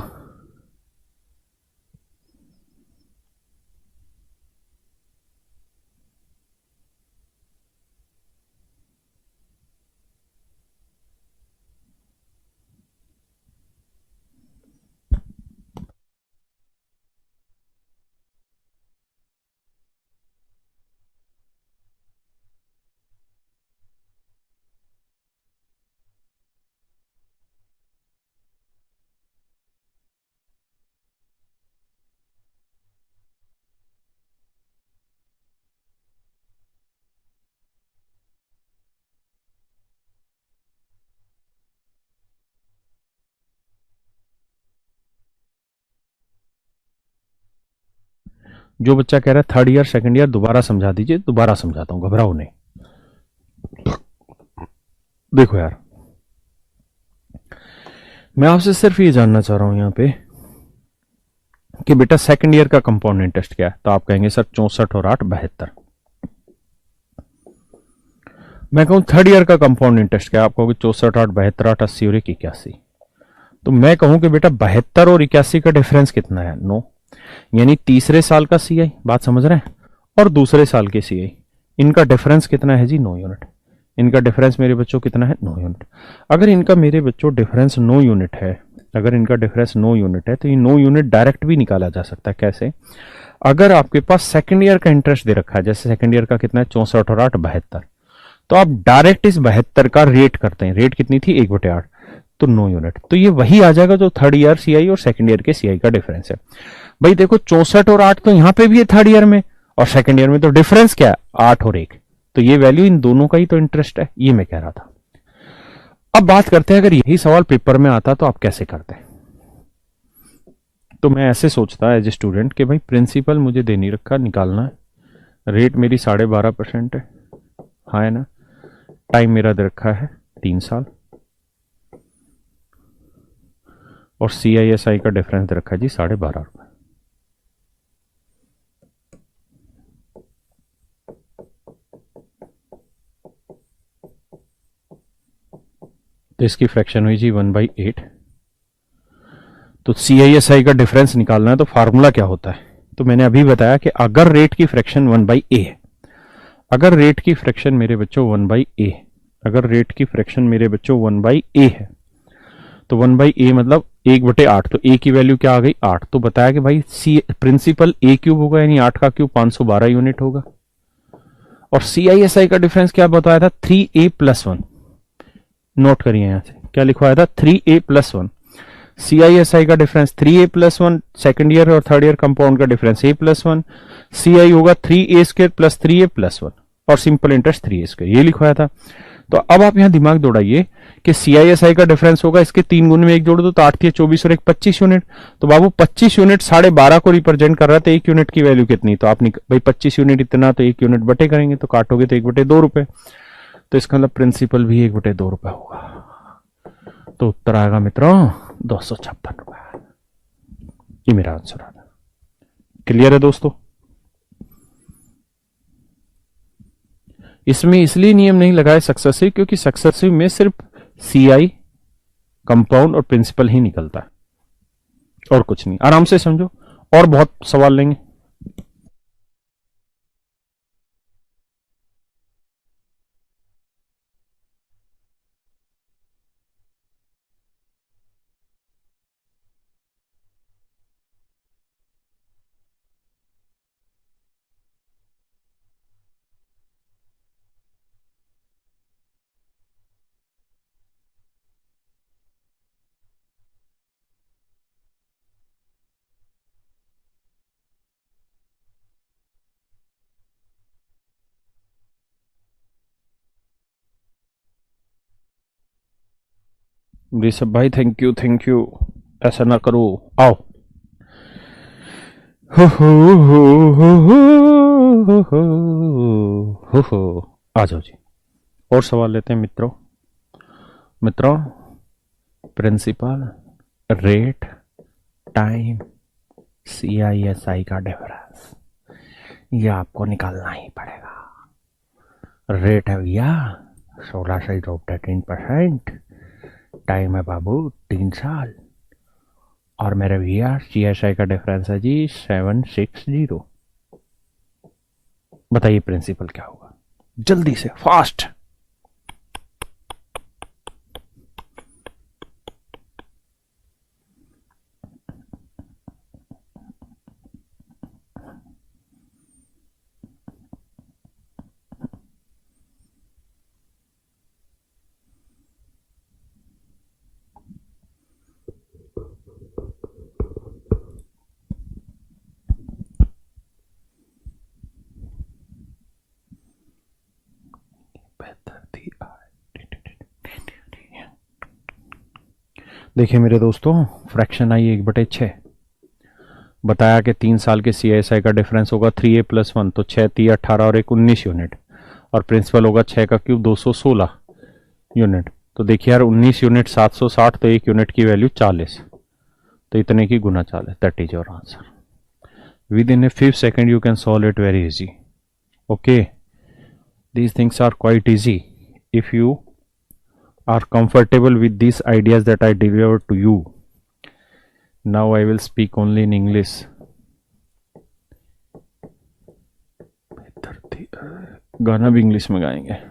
[SPEAKER 1] जो बच्चा कह रहा है थर्ड ईयर सेकंड ईयर दोबारा समझा दीजिए, दोबारा समझाता हूं, घबराओ नहीं। देखो यार, मैं आपसे सिर्फ ये जानना चाह रहा हूं यहां पे कि बेटा सेकंड ईयर का कंपाउंड इंटरेस्ट क्या है? तो आप कहेंगे सर 64 और 8 72। मैं कहूं थर्ड ईयर का कंपाउंड इंटरेस्ट क्या है? आप कहोगे 64 8 72 8 80 और 81। तो मैं कहूं कि बेटा 72 और 81 का डिफरेंस कितना है? 9। यानी तीसरे साल का सीआई, बात समझ रहे हैं, और दूसरे साल के सीआई, इनका डिफरेंस कितना है जी? 9 यूनिट। इनका डिफरेंस मेरे बच्चों कितना है? 9 यूनिट। अगर इनका मेरे बच्चों डिफरेंस 9 यूनिट है, अगर इनका डिफरेंस 9 यूनिट है तो ये 9 यूनिट डायरेक्ट भी निकाला जा सकता है। कैसे? अगर आपके पास सेकंड ईयर का इंटरेस्ट दे रखा है, जैसे सेकंड ईयर का कितना है? 64 और 8 72, तो आप डायरेक्ट इस 72 का रेट करते हैं। रेट कितनी थी? 1/8, तो 9 यूनिट। तो ये वही आ जाएगा जो थर्ड ईयर सीआई और सेकंड ईयर के सीआई का डिफरेंस है। भाई देखो 64 और 8 तो यहां पे भी है थर्ड ईयर में, और सेकंड ईयर में, तो डिफरेंस क्या है? 8 और 1। तो ये वैल्यू इन दोनों का ही तो इंटरेस्ट है, ये मैं कह रहा था। अब बात करते हैं, अगर यही सवाल पेपर में आता तो आप कैसे करते हैं? तो मैं ऐसे सोचता एज ए स्टूडेंट कि भाई प्रिंसिपल मुझे दे नहीं रखा, निकालना है। रेट मेरी 12.5% है, हाँ है ना? टाइम मेरा दे रखा है 3 साल, और CISI का डिफरेंस दे रखा है जी 12.5 रुपए। तो इसकी फ्रैक्शन हुई जी 1/8। तो CISI का डिफरेंस निकालना है तो फार्मूला क्या होता है? तो मैंने अभी बताया कि अगर रेट की फ्रैक्शन 1/a है, अगर रेट की फ्रैक्शन मेरे बच्चों 1/a, अगर रेट की फ्रैक्शन मेरे बच्चों 1/a है, तो 1/a मतलब 1/8। तो a की वैल्यू क्या आ गई? 8। तो बताया कि भाई सी प्रिंसिपल a क्यूब होगा, यानी 8 का क्यूब 512 यूनिट होगा। और CISI का डिफरेंस क्या बताया था? 3a+1। नोट करिए यहां से क्या लिखवाया था? 3a+1। CISI का डिफरेंस 3a+1, सेकंड ईयर और थर्ड ईयर कंपाउंड का डिफरेंस a+1, CI होगा 3a² + 3a+1, और सिंपल इंटरेस्ट 3a², ये लिखवाया था। तो अब आप यहां दिमाग दौड़ाइए कि CISI का डिफरेंस होगा, इसके 3 गुने में 1 जोड़ दो तो 8 24 और 1 25 यूनिट। तो बाबू 25 यूनिट 12.5 को रिप्रेजेंट कर रहा था, 1 यूनिट की वैल्यू कितनी? तो आप भाई 25 यूनिट इतना, तो 1 यूनिट बटे करेंगे तो काटोगे तो 1/2 रुपए। तो इसका मतलब प्रिंसिपल भी 1/2 रुपए होगा। तो उत्तर आएगा मित्रों 256 रुपए। ये मेरा आंसर आ गया। क्लियर है दोस्तों? इसमें इसलिए नियम नहीं लगाए सक्सेसिव, क्योंकि सक्सेसिव में सिर्फ CI, कंपाउंड और प्रिंसिपल ही निकलता है और कुछ नहीं। आराम से समझो, और बहुत सवाल लेंगे। ऋषभ भाई थैंक यू, ऐसा ना करो, आओ। हो हो हो हो हो हो, आ जाओ जी। और सवाल लेते हैं मित्रों। प्रिंसिपल, रेट, टाइम, CISI का डिफरेंस, ये आपको निकालना ही पड़ेगा। रेट है भैया 16 से 13%, टाइम है बाबू 3 साल, और मेरे भैया CSI का डिफरेंस है जी 760। बताइए प्रिंसिपल क्या होगा, जल्दी से, फास्ट। देखिए मेरे दोस्तों, फ्रैक्शन आई 1/6, बताया कि 3 साल के CSI का डिफरेंस होगा 3A+1, तो 6 3 18 और 1 19 यूनिट, और प्रिंसिपल होगा 6 का क्यूब 216 यूनिट। तो देखिए यार 19 यूनिट 760, तो 1 यूनिट की वैल्यू 40, तो इतने की गुना 40, that is your answer. Within a 5 second you can solve it very easy. Okay, these things are quite easy if you are comfortable with these ideas that I delivered to you. Now I will speak only in English. गाना भी English में गाएंगे।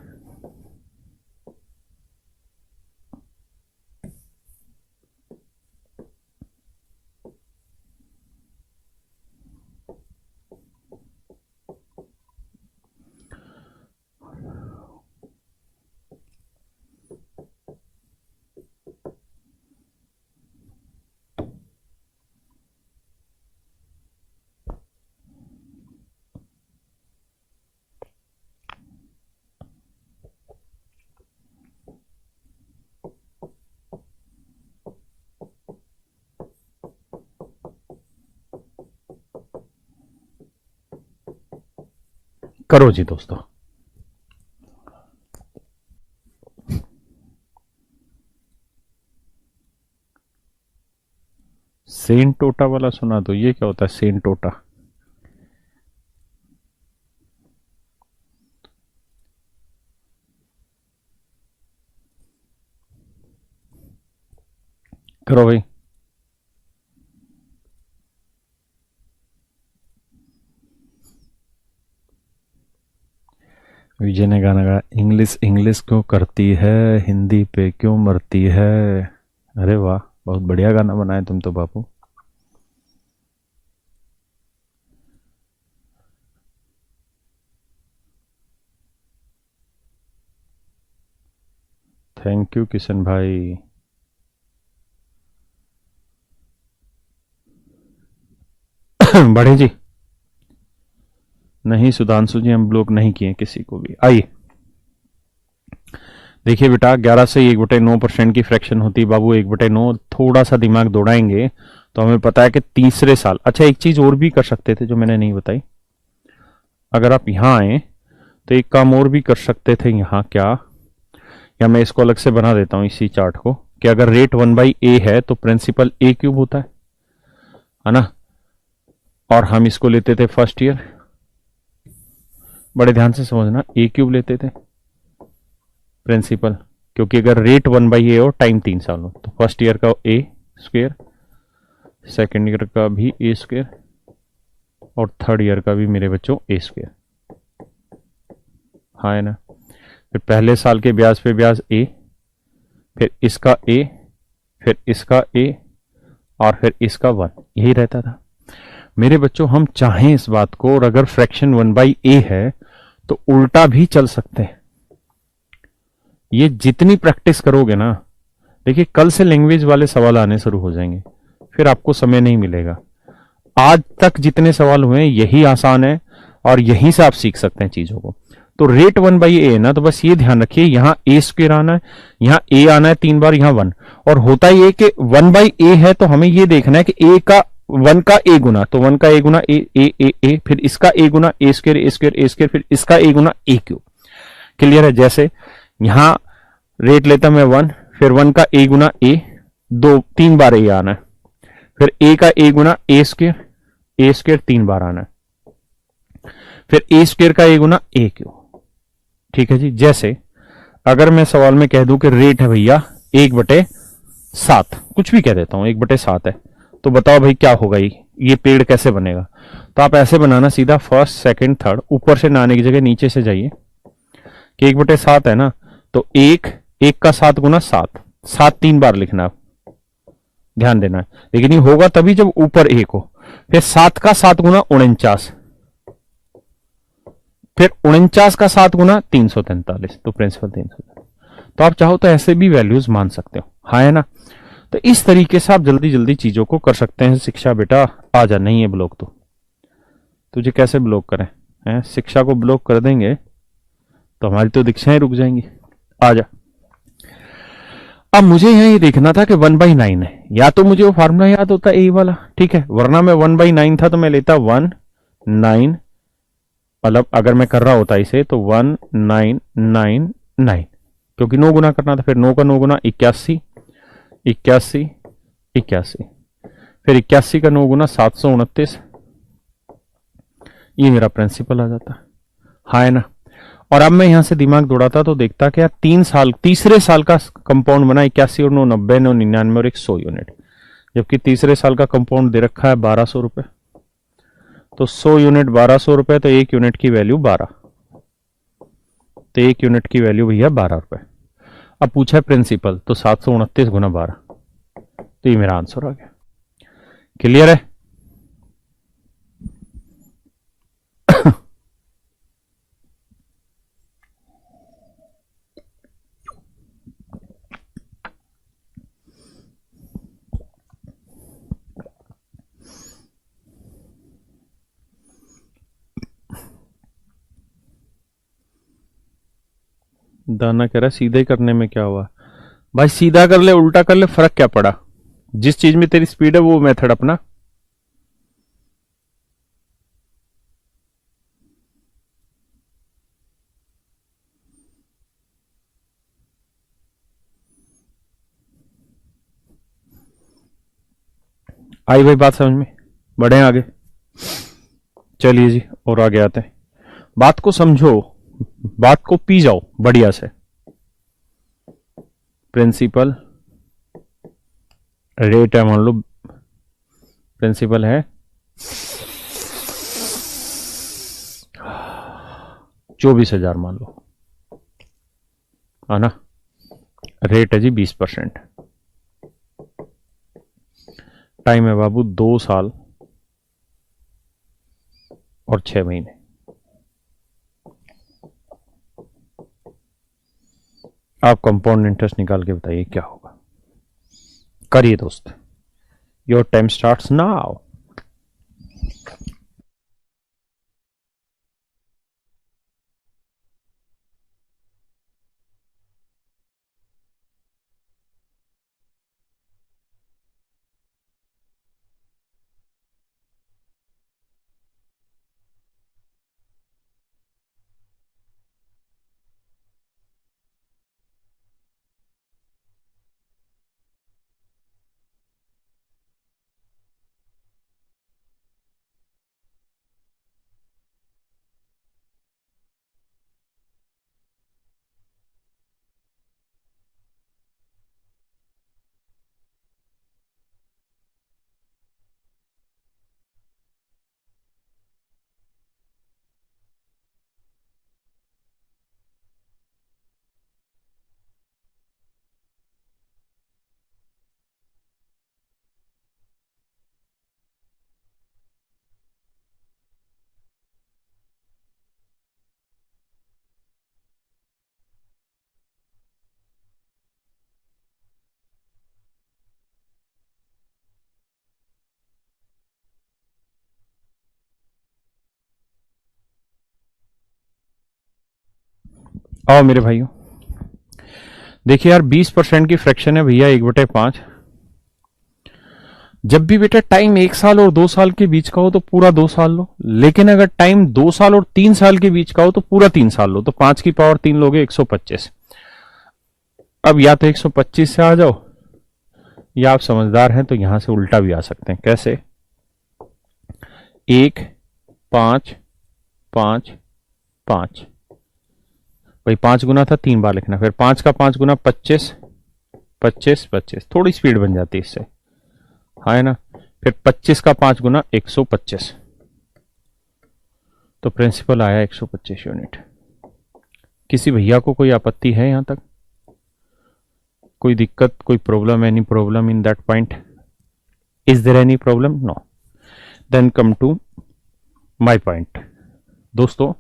[SPEAKER 1] करो जी दोस्तों। सेन टोटा वाला सुना, तो ये क्या होता है सेन टोटा? करो भाई। विजय ने गाना गाया, इंग्लिश इंग्लिश क्यों करती है, हिंदी पे क्यों मरती है। अरे वाह, बहुत बढ़िया गाना बनाए तुम तो बापू। थैंक यू किशन भाई। बढ़े जी। नहीं सुधांशु जी, हम ब्लॉक नहीं किए किसी को भी। आइए देखिए बेटा, 11 से 1/9% की फ्रैक्शन होती है बाबू। 1/9, थोड़ा सा दिमाग दौड़ाएंगे तो हमें पता है कि तीसरे साल। अच्छा, एक चीज और भी कर सकते थे जो मैंने नहीं बताई। अगर आप यहां आए तो एक काम और भी कर सकते थे यहां, क्या, या मैं इसको अलग से बना देता हूं इसी चार्ट को, कि अगर रेट 1/A है तो प्रिंसिपल A³ होता है ना, और हम इसको लेते थे फर्स्ट ईयर। बड़े ध्यान से समझना, A³ लेते थे प्रिंसिपल, क्योंकि अगर रेट 1/A हो, टाइम 3 साल हो, तो फर्स्ट ईयर का A², सेकेंड ईयर का भी A², और थर्ड ईयर का भी मेरे बच्चों A²। हाँ है ना। फिर पहले साल के ब्याज पे ब्याज A, फिर इसका A, फिर इसका A, और फिर इसका 1, यही रहता था मेरे बच्चों। हम चाहें इस बात को, और अगर फ्रैक्शन 1/A है तो उल्टा भी चल सकते हैं। ये जितनी प्रैक्टिस करोगे ना, देखिए कल से लैंग्वेज वाले सवाल आने शुरू हो जाएंगे, फिर आपको समय नहीं मिलेगा। आज तक जितने सवाल हुए यही आसान है, और यहीं से आप सीख सकते हैं चीजों को। तो रेट 1/a है ना, तो बस ये ध्यान रखिए यहां ए स्क्वेयर आना है, यहां ए आना है 3 बार, यहां 1। और होता ये कि 1/a है तो हमें ये देखना है कि ए का 1 का ए गुना, तो 1 का ए गुना ए, फिर इसका ए गुना ए स्क्वेयर ए स्क्वेयर ए स्क्वेयर, फिर इसका ए गुना ए क्यूब। क्लियर है? जैसे यहां रेट लेता मैं 1, फिर 1 का ए गुना ए, 3 बार ए आना है, फिर ए का ए गुना ए स्क्वेयर 3 बार आना है, फिर ए स्क्वेयर का ए गुना ए क्यूब। ठीक है जी। जैसे अगर मैं सवाल में कह दूं कि रेट है भैया 1/7, कुछ भी कह देता हूं 1/7 है, तो बताओ भाई क्या होगा, ये पेड़ कैसे बनेगा? तो आप ऐसे बनाना सीधा, फर्स्ट सेकंड थर्ड, ऊपर से ना आने की जगह नीचे से जाइए कि 1/7 है ना, तो एक का 7 गुना 7, 7 3 बार लिखना है, ध्यान देना है। लेकिन ये होगा तभी जब ऊपर एक हो। फिर 7 का 7 गुना 49, फिर 49 का 7 गुना 343, तो प्रिंसिपल 343। तो आप चाहो तो ऐसे भी वैल्यूज मान सकते हो, हाँ है ना। तो इस तरीके से आप जल्दी जल्दी चीजों को कर सकते हैं। शिक्षा बेटा आ जा, नहीं है ब्लॉक तो तुझे कैसे ब्लॉक करें हैं? शिक्षा को ब्लॉक कर देंगे तो हमारी तो दीक्षाएं रुक जाएंगी। आ जा। अब मुझे यहाँ ये देखना था कि 1/9 है, या तो मुझे वो फार्मूला याद होता ए वाला, ठीक है, वरना मैं 1/9 था तो मैं लेता 1/9, मतलब अगर मैं कर रहा होता इसे तो 1999, क्योंकि 9 गुना करना था, फिर 9 का 9 गुना 81, 81, 81, फिर 81 का 9 गुना 729, ये मेरा प्रिंसिपल आ जाता। हाँ है ना। और अब मैं यहां से दिमाग दौड़ाता तो देखता कि यार तीसरे साल का कंपाउंड बना 81 और 9 90 9 99 और 100 यूनिट, जबकि तीसरे साल का कंपाउंड दे रखा है 1200 रुपए। तो 100 यूनिट 1200 रुपए, तो 1 यूनिट की वैल्यू 12, तो 1 यूनिट की वैल्यू भैया 12 रुपए। अब पूछा है प्रिंसिपल, तो 729 गुना 12, तो ये मेरा आंसर आ गया। क्लियर है? दाना कह रहा है सीधे करने में क्या हुआ? भाई सीधा कर ले उल्टा कर ले, फर्क क्या पड़ा? जिस चीज में तेरी स्पीड है वो मेथड अपना। आई भाई बात समझ में? बढ़े आगे। चलिए जी, और आगे आते हैं। बात को समझो, बात को पी जाओ बढ़िया से। प्रिंसिपल रेट है, मान लो प्रिंसिपल है 24,000 मान लो, है ना। रेट है जी 20%। टाइम है बाबू 2 साल और 6 महीने। आप कंपाउंड इंटरेस्ट निकाल के बताइए क्या होगा। करिए दोस्त, योर टाइम स्टार्ट्स नाउ। आओ मेरे भाइयों, देखिए यार 20% की फ्रैक्शन है भैया 1/5। जब भी बेटा टाइम 1 साल और 2 साल के बीच का हो तो पूरा 2 साल लो, लेकिन अगर टाइम 2 साल और 3 साल के बीच का हो तो पूरा 3 साल लो। तो 5 की पावर 3 लोगे 125। अब या तो 125 से आ जाओ, या आप समझदार हैं तो यहां से उल्टा भी आ सकते हैं। कैसे? 1 5 5 5, भाई 5 गुना था 3 बार लिखना, फिर 5 का 5 गुना 25 25 25, थोड़ी स्पीड बन जाती है इससे, है ना। फिर 25 का 5 गुना 125, तो प्रिंसिपल आया 125 यूनिट। किसी भैया को कोई आपत्ति है यहां तक? कोई दिक्कत, कोई problem, any problem in that point? Is there any problem? No. Then come to my point. दोस्तों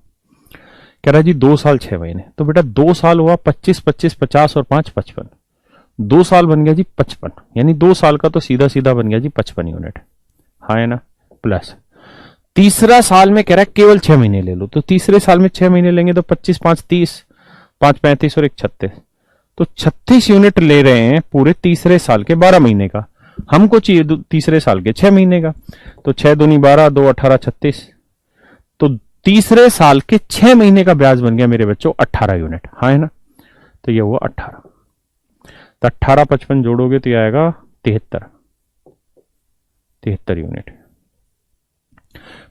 [SPEAKER 1] कह रहा है जी 2 साल 6 महीने, तो बेटा 2 साल हुआ 25 25 50 और 5 55, 2 साल बन गया जी 55, यानी 2 साल का तो सीधा सीधा बन गया जी 55 यूनिट, है ना। प्लस तीसरा साल में कह रहा है केवल 6 महीने ले लो, तो तीसरे साल में 6 महीने लेंगे तो 25 5 30, 5 35 और 1 36, तो 36 यूनिट ले रहे हैं पूरे तीसरे साल के 12 महीने का। हमको चाहिए तीसरे साल के 6 महीने का, तो 6 दूनी 12, 2 18 36, तो तीसरे साल के 6 महीने का ब्याज बन गया मेरे बच्चों 18 यूनिट, हाँ है ना। तो ये हुआ 18, तो 18 55 जोड़ोगे तो ये आएगा 73 यूनिट।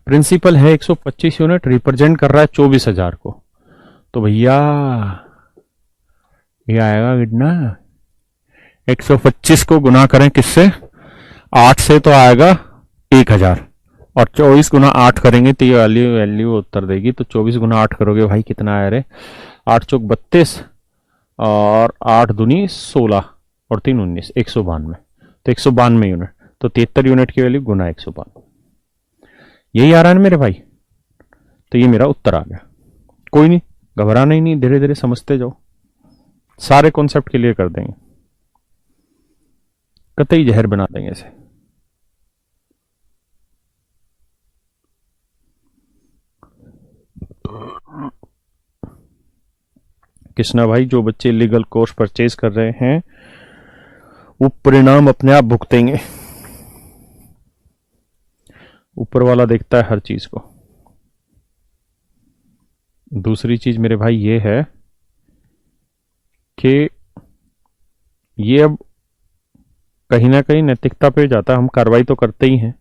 [SPEAKER 1] प्रिंसिपल है 125 यूनिट, रिप्रेजेंट कर रहा है 24,000 को, तो भैया ये आएगा कितना? 125 को गुना करें किससे? 8 से, तो आएगा 1000, और 24 गुना 8 करेंगे तो ये वैल्यू उत्तर देगी। तो 24 गुना 8 करोगे भाई कितना आया रे? 8 चौक 32 और 8 दूनी 16 और 3 19, 192, तो 192 यूनिट। तो 73 यूनिट की वैल्यू गुना 192, यही आ रहा है मेरे भाई। तो ये मेरा उत्तर आ गया। कोई नहीं, घबराना ही नहीं, धीरे धीरे समझते जाओ, सारे कॉन्सेप्ट क्लियर कर देंगे, कतई जहर बना देंगे इसे। कृष्णा भाई, जो बच्चे लीगल कोर्स परचेज कर रहे हैं वो परिणाम अपने आप भुगतेंगे, ऊपर वाला देखता है हर चीज को। दूसरी चीज मेरे भाई ये है कि ये अब कहीं ना कहीं नैतिकता पे जाता है। हम कार्रवाई तो करते ही हैं,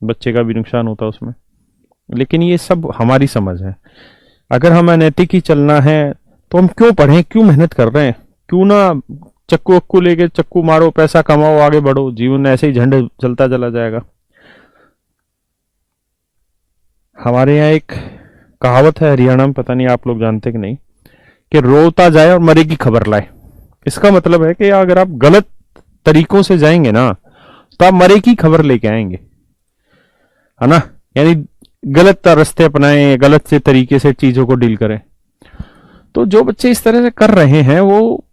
[SPEAKER 1] बच्चे का भी नुकसान होता है उसमें, लेकिन ये सब हमारी समझ है। अगर हम अनैतिक ही चलना है तो हम क्यों पढ़ें, क्यों मेहनत कर रहे हैं? क्यों ना चक्कू वक्कू लेके चक्कू मारो, पैसा कमाओ, आगे बढ़ो, जीवन ऐसे ही झंडे चलता चला जाएगा। हमारे यहाँ एक कहावत है हरियाणा में, पता नहीं आप लोग जानते कि नहीं, कि रोता जाए और मरे की खबर लाए। इसका मतलब है कि अगर आप गलत तरीकों से जाएंगे ना तो आप मरे की खबर लेके आएंगे, है ना। यानी गलत रास्ते अपनाएं, गलत से तरीके से चीजों को डील करें। तो जो बच्चे इस तरह से कर रहे हैं वो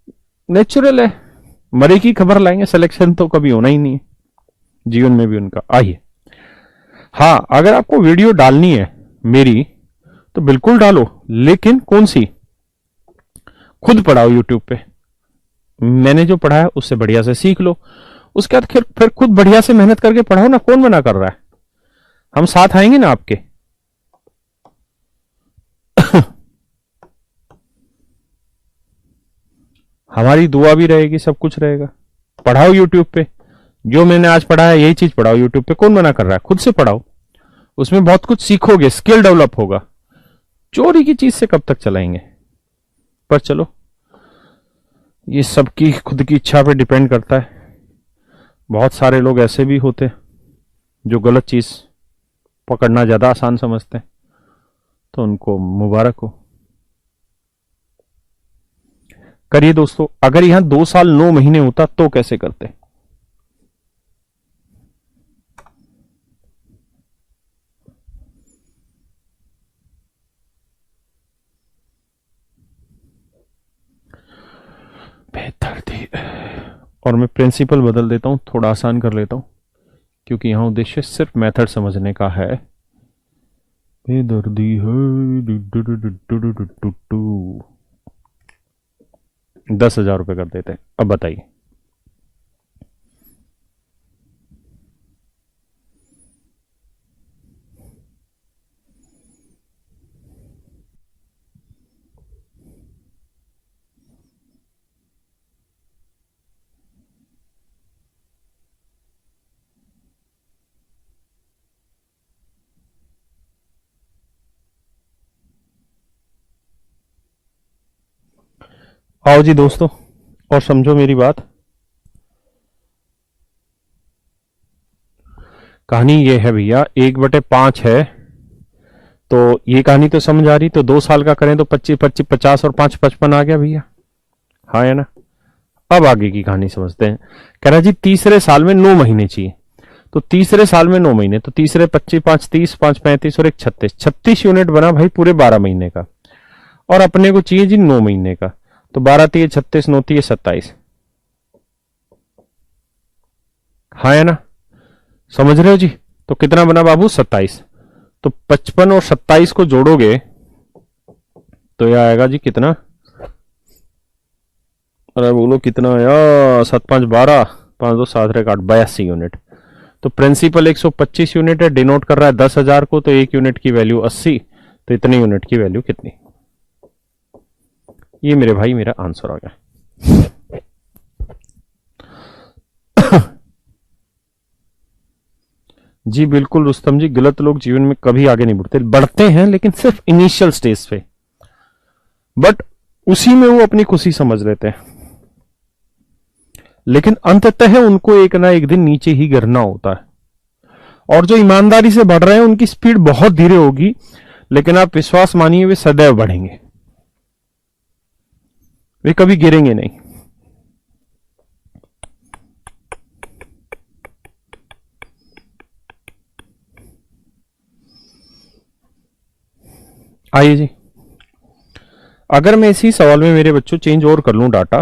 [SPEAKER 1] नेचुरल है, मरे की खबर लाएंगे। सिलेक्शन तो कभी होना ही नहीं है जीवन में भी उनका। आइए, हाँ, अगर आपको वीडियो डालनी है मेरी तो बिल्कुल डालो, लेकिन कौन सी? खुद पढ़ाओ यूट्यूब पे, मैंने जो पढ़ा है उससे बढ़िया से सीख लो। उसके बाद फिर खुद बढ़िया से मेहनत करके पढ़ाओ ना, कौन मना कर रहा है? हम साथ आएंगे ना आपके। हमारी दुआ भी रहेगी, सब कुछ रहेगा। पढ़ाओ यूट्यूब पे, जो मैंने आज पढ़ा है यही चीज पढ़ाओ यूट्यूब पे, कौन मना कर रहा है? खुद से पढ़ाओ, उसमें बहुत कुछ सीखोगे, स्किल डेवलप होगा। चोरी की चीज से कब तक चलाएंगे? पर चलो, ये सबकी खुद की इच्छा पे डिपेंड करता है। बहुत सारे लोग ऐसे भी होते हैं जो गलत चीज पकड़ना ज्यादा आसान समझते हैं, तो उनको मुबारक हो। करिए दोस्तों, अगर यहां 2 साल 9 महीने होता तो कैसे करते? बेहतर थी। और मैं प्रिंसिपल बदल देता हूं, थोड़ा आसान कर लेता हूं, क्योंकि यहां उद्देश्य सिर्फ मेथड समझने का है। बेदर्दी है। 10,000 रुपये कर देते हैं। अब बताइए, आओ जी दोस्तों और समझो मेरी बात। कहानी ये है भैया, 1/5 है, तो ये कहानी तो समझ आ रही। तो 2 साल का करें तो 25 25 50 और 5 55 आ गया भैया, हाँ है ना। अब आगे की कहानी समझते हैं। कह रहा जी तीसरे साल में 9 महीने चाहिए, तो तीसरे साल में 9 महीने, तो तीसरे 25 5 30 5 35 और एक 36, 36 यूनिट बना भाई पूरे 12 महीने का। और अपने को चाहिए जी 9 महीने का, तो 12 3 36 9 3 27, हाँ है ना, समझ रहे हो जी। तो कितना बना बाबू 27। तो 55 और 27 को जोड़ोगे तो यह आएगा जी कितना, अरे बोलो कितना आया, 7 5 12 5 2 7 8 82 यूनिट। तो प्रिंसिपल 125 यूनिट है, डिनोट कर रहा है 10,000 को, तो 1 यूनिट की वैल्यू 80, तो इतने यूनिट की वैल्यू कितनी। ये मेरे भाई मेरा आंसर आ गया। जी बिल्कुल रुस्तम जी, गलत लोग जीवन में कभी आगे नहीं बढ़ते, बढ़ते हैं लेकिन सिर्फ इनिशियल स्टेज पे, बट उसी में वो अपनी खुशी समझ लेते हैं, लेकिन अंततः उनको एक ना एक दिन नीचे ही गिरना होता है। और जो ईमानदारी से बढ़ रहे हैं उनकी स्पीड बहुत धीरे होगी, लेकिन आप विश्वास मानिए वे सदैव बढ़ेंगे, वे कभी गिरेंगे नहीं। आइए जी, अगर मैं इसी सवाल में मेरे बच्चों चेंज और कर लूं डाटा,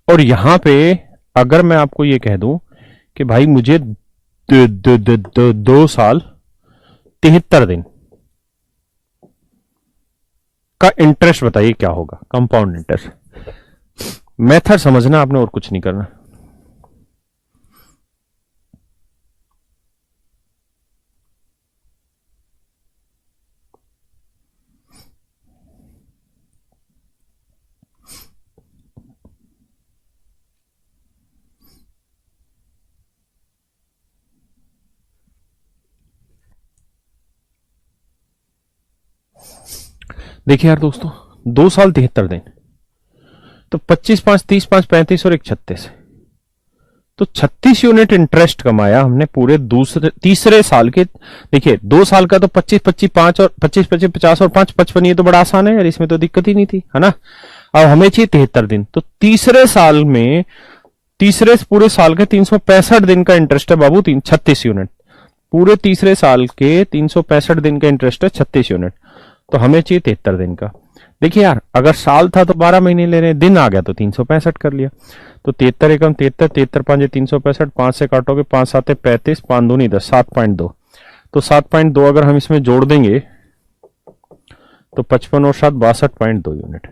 [SPEAKER 1] और यहां पे अगर मैं आपको ये कह दूं कि भाई मुझे 2 साल 73 दिन का इंटरेस्ट बताइए क्या होगा, कंपाउंड इंटरेस्ट। मेथड समझना आपने और कुछ नहीं करना। देखिए यार दोस्तों, 2 साल 73 दिन, तो 25 5 30 5 35 और एक 36, तो 36 यूनिट इंटरेस्ट कमाया हमने पूरे दूसरे तीसरे साल के। देखिए 2 साल का तो 25 25 5 और 25 25 50 और 5 55, ये तो बड़ा आसान है यार, इसमें तो दिक्कत ही नहीं थी, है ना। अब हमें चाहिए 73 दिन, तो तीसरे साल में, तीसरे पूरे साल के 365 दिन का इंटरेस्ट है बाबू 36 यूनिट। पूरे तीसरे साल के 365 दिन का इंटरेस्ट है 36 यूनिट, तो हमें चाहिए 73 दिन का। देखिए यार, अगर साल था तो 12 महीने ले रहे हैं, दिन आ गया तो 365 कर लिया। तो 73 एकम 73, 73 5 365, 5 से काटोगे 5 7 35, 5 2 नहीं 10, 7.2। तो 7.2 अगर हम इसमें जोड़ देंगे तो 55 और 7 62.2 यूनिट,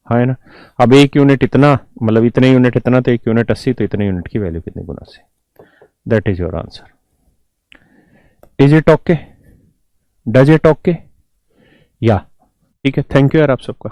[SPEAKER 1] हाँ है ना। अब 1 यूनिट इतना, मतलब इतने यूनिट इतना, तो 1 यूनिट 80, तो इतने यूनिट की वैल्यू कितनी गुना से। That is your answer. Is it okay, does it okay, या ठीक है। थैंक यू यार आप सबका।